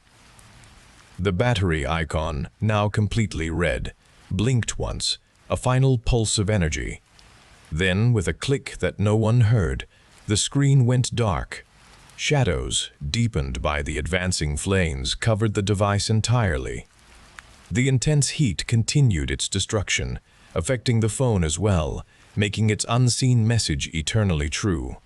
The battery icon, now completely red, blinked once, a final pulse of energy. Then, with a click that no one heard, the screen went dark. Shadows, deepened by the advancing flames, covered the device entirely. The intense heat continued its destruction, affecting the phone as well, making its unseen message eternally true.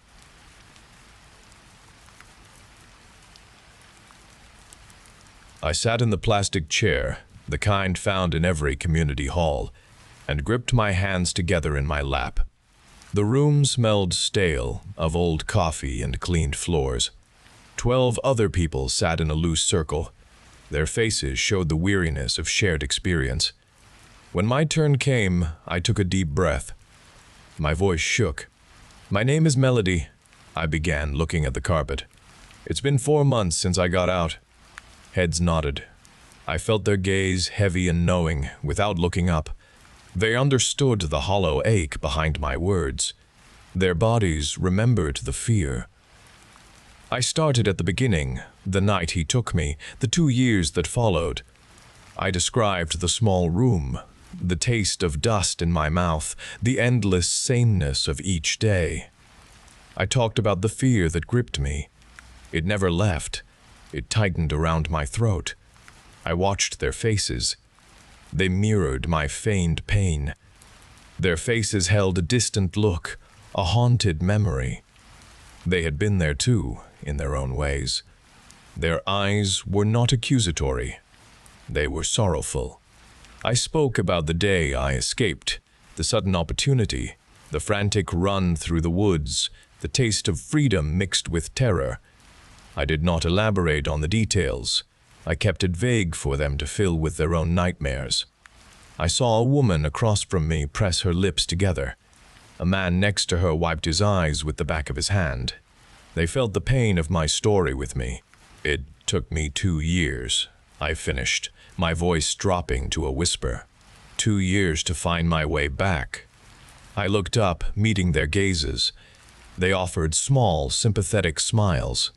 I sat in the plastic chair, the kind found in every community hall, and gripped my hands together in my lap. The room smelled stale, of old coffee and cleaned floors. 12 other people sat in a loose circle. Their faces showed the weariness of shared experience. When my turn came, I took a deep breath. My voice shook. "My name is Melody," I began, looking at the carpet. "It's been 4 months since I got out." Heads nodded. I felt their gaze, heavy and knowing, without looking up. They understood the hollow ache behind my words. Their bodies remembered the fear. I started at the beginning, the night he took me, the 2 years that followed. I described the small room, the taste of dust in my mouth, the endless sameness of each day. I talked about the fear that gripped me. It never left. It tightened around my throat. I watched their faces. They mirrored my feigned pain. Their faces held a distant look, a haunted memory. They had been there too, in their own ways. Their eyes were not accusatory. They were sorrowful. I spoke about the day I escaped, the sudden opportunity, the frantic run through the woods, the taste of freedom mixed with terror. I did not elaborate on the details. I kept it vague for them to fill with their own nightmares. I saw a woman across from me press her lips together. A man next to her wiped his eyes with the back of his hand. They felt the pain of my story with me. "It took me 2 years," I finished, my voice dropping to a whisper. 2 years to find my way back. I looked up, meeting their gazes. They offered small, sympathetic smiles.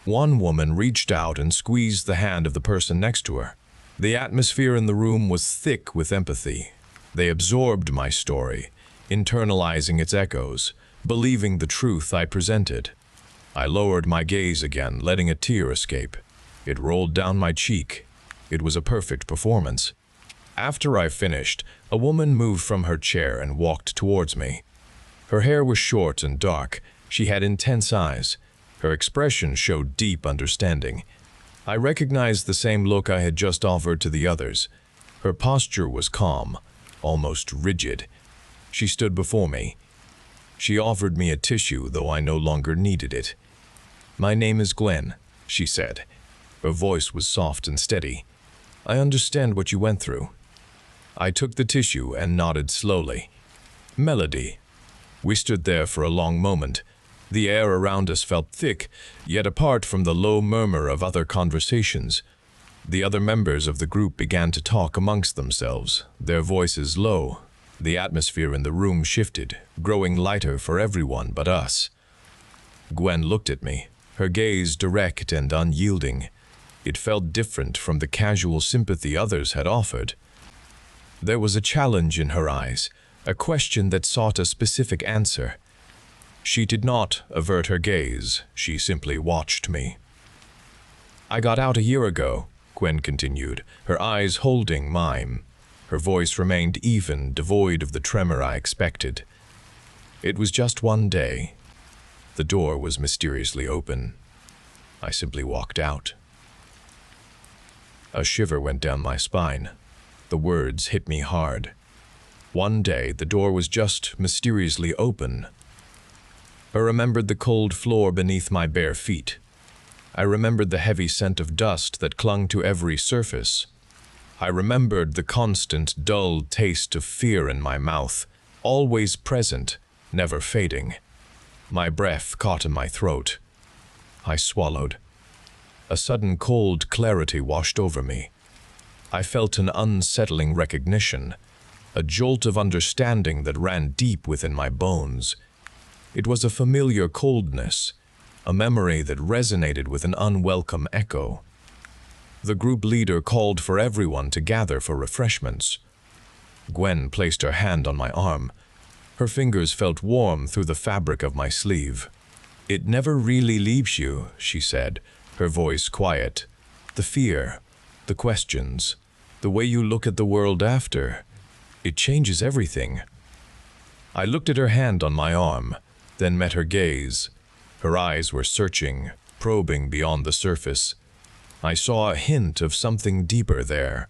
One woman reached out and squeezed the hand of the person next to her. The atmosphere in the room was thick with empathy. They absorbed my story, internalizing its echoes, believing the truth I presented. I lowered my gaze again, letting a tear escape. It rolled down my cheek. It was a perfect performance. After I finished, a woman moved from her chair and walked towards me. Her hair was short and dark. She had intense eyes. Her expression showed deep understanding. I recognized the same look I had just offered to the others. Her posture was calm, almost rigid. She stood before me. She offered me a tissue, though I no longer needed it. "My name is Gwen," she said. Her voice was soft and steady. "I understand what you went through." I took the tissue and nodded slowly. "Melody." We stood there for a long moment. The air around us felt thick, yet apart from the low murmur of other conversations. The other members of the group began to talk amongst themselves, their voices low. The atmosphere in the room shifted, growing lighter for everyone but us. Gwen looked at me, her gaze direct and unyielding. It felt different from the casual sympathy others had offered. There was a challenge in her eyes, a question that sought a specific answer. She did not avert her gaze, she simply watched me. "I got out a year ago," Gwen continued, her eyes holding mine. Her voice remained even, devoid of the tremor I expected. "It was just one day. The door was mysteriously open. I simply walked out." A shiver went down my spine. The words hit me hard. One day, the door was just mysteriously open. I remembered the cold floor beneath my bare feet. I remembered the heavy scent of dust that clung to every surface. I remembered the constant, dull taste of fear in my mouth, always present, never fading. My breath caught in my throat. I swallowed. A sudden cold clarity washed over me. I felt an unsettling recognition, a jolt of understanding that ran deep within my bones. It was a familiar coldness, a memory that resonated with an unwelcome echo. The group leader called for everyone to gather for refreshments. Gwen placed her hand on my arm. Her fingers felt warm through the fabric of my sleeve. "It never really leaves you," she said, her voice quiet. "The fear, the questions, the way you look at the world after, it changes everything." I looked at her hand on my arm, then met her gaze. Her eyes were searching, probing beyond the surface. I saw a hint of something deeper there.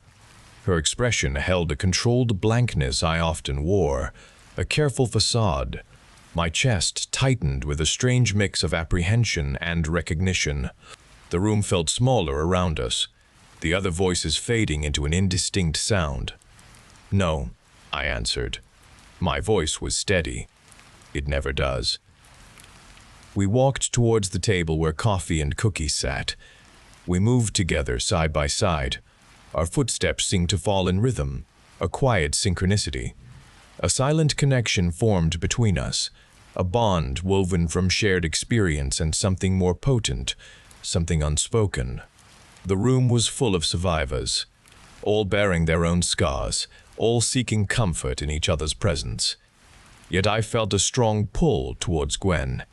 Her expression held a controlled blankness I often wore, a careful facade. My chest tightened with a strange mix of apprehension and recognition. The room felt smaller around us, the other voices fading into an indistinct sound. "No," I answered. My voice was steady. It never does. We walked towards the table where coffee and cookies sat. We moved together side by side. Our footsteps seemed to fall in rhythm, a quiet synchronicity. A silent connection formed between us, a bond woven from shared experience and something more potent, something unspoken. The room was full of survivors, all bearing their own scars, all seeking comfort in each other's presence. Yet I felt a strong pull towards Gwen.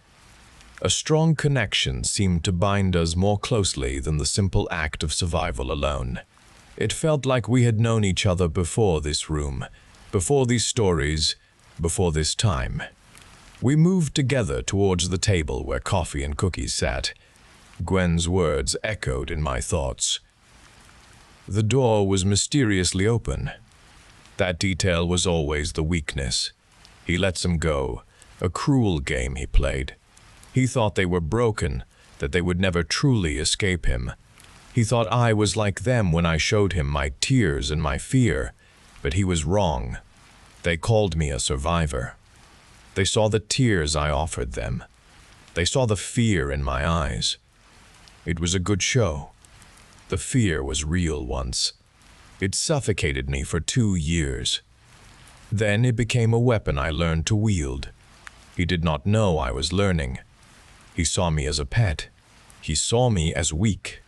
A strong connection seemed to bind us more closely than the simple act of survival alone. It felt like we had known each other before this room, before these stories, before this time. We moved together towards the table where coffee and cookies sat. Gwen's words echoed in my thoughts. The door was mysteriously open. That detail was always the weakness. He lets them go, a cruel game he played. He thought they were broken, that they would never truly escape him. He thought I was like them when I showed him my tears and my fear, but he was wrong. They called me a survivor. They saw the tears I offered them. They saw the fear in my eyes. It was a good show. The fear was real once. It suffocated me for 2 years. Then it became a weapon I learned to wield. He did not know I was learning. He saw me as a pet. He saw me as weak.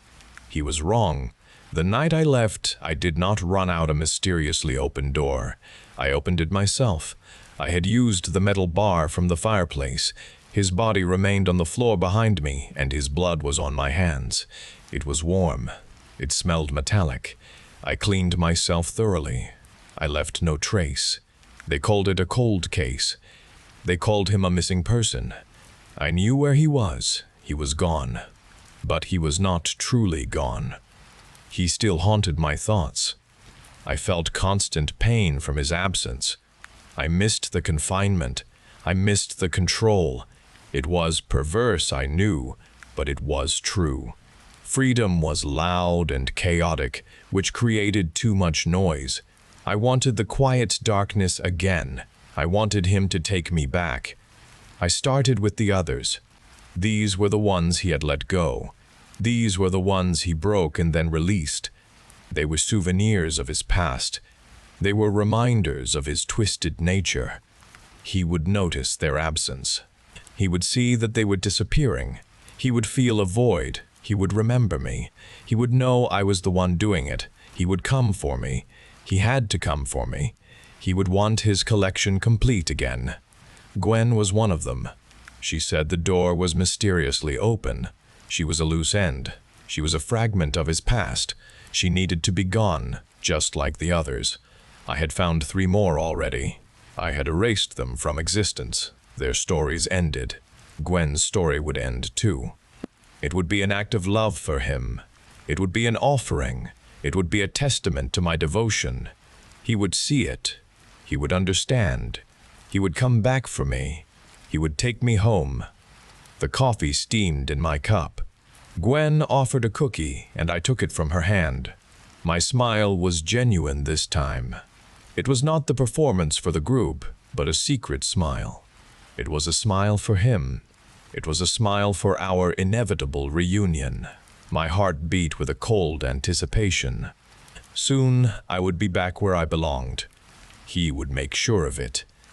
He was wrong. The night I left, I did not run out a mysteriously open door. I opened it myself. I had used the metal bar from the fireplace. His body remained on the floor behind me, and his blood was on my hands. It was warm. It smelled metallic. I cleaned myself thoroughly. I left no trace. They called it a cold case. They called him a missing person. I knew where he was. He was gone. But he was not truly gone. He still haunted my thoughts. I felt constant pain from his absence. I missed the confinement. I missed the control. It was perverse, I knew, but it was true. Freedom was loud and chaotic, which created too much noise. I wanted the quiet darkness again. I wanted him to take me back. I started with the others. These were the ones he had let go. These were the ones he broke and then released. They were souvenirs of his past. They were reminders of his twisted nature. He would notice their absence. He would see that they were disappearing. He would feel a void. He would remember me. He would know I was the one doing it. He would come for me. He had to come for me. He would want his collection complete again. Gwen was one of them. She said the door was mysteriously open. She was a loose end. She was a fragment of his past. She needed to be gone, just like the others. I had found 3 more already. I had erased them from existence. Their stories ended. Gwen's story would end too. It would be an act of love for him. It would be an offering. It would be a testament to my devotion. He would see it. He would understand. He would come back for me. He would take me home. The coffee steamed in my cup. Gwen offered a cookie, and I took it from her hand. My smile was genuine this time. It was not the performance for the group, but a secret smile. It was a smile for him. It was a smile for our inevitable reunion. My heart beat with a cold anticipation. Soon, I would be back where I belonged. He would make sure of it.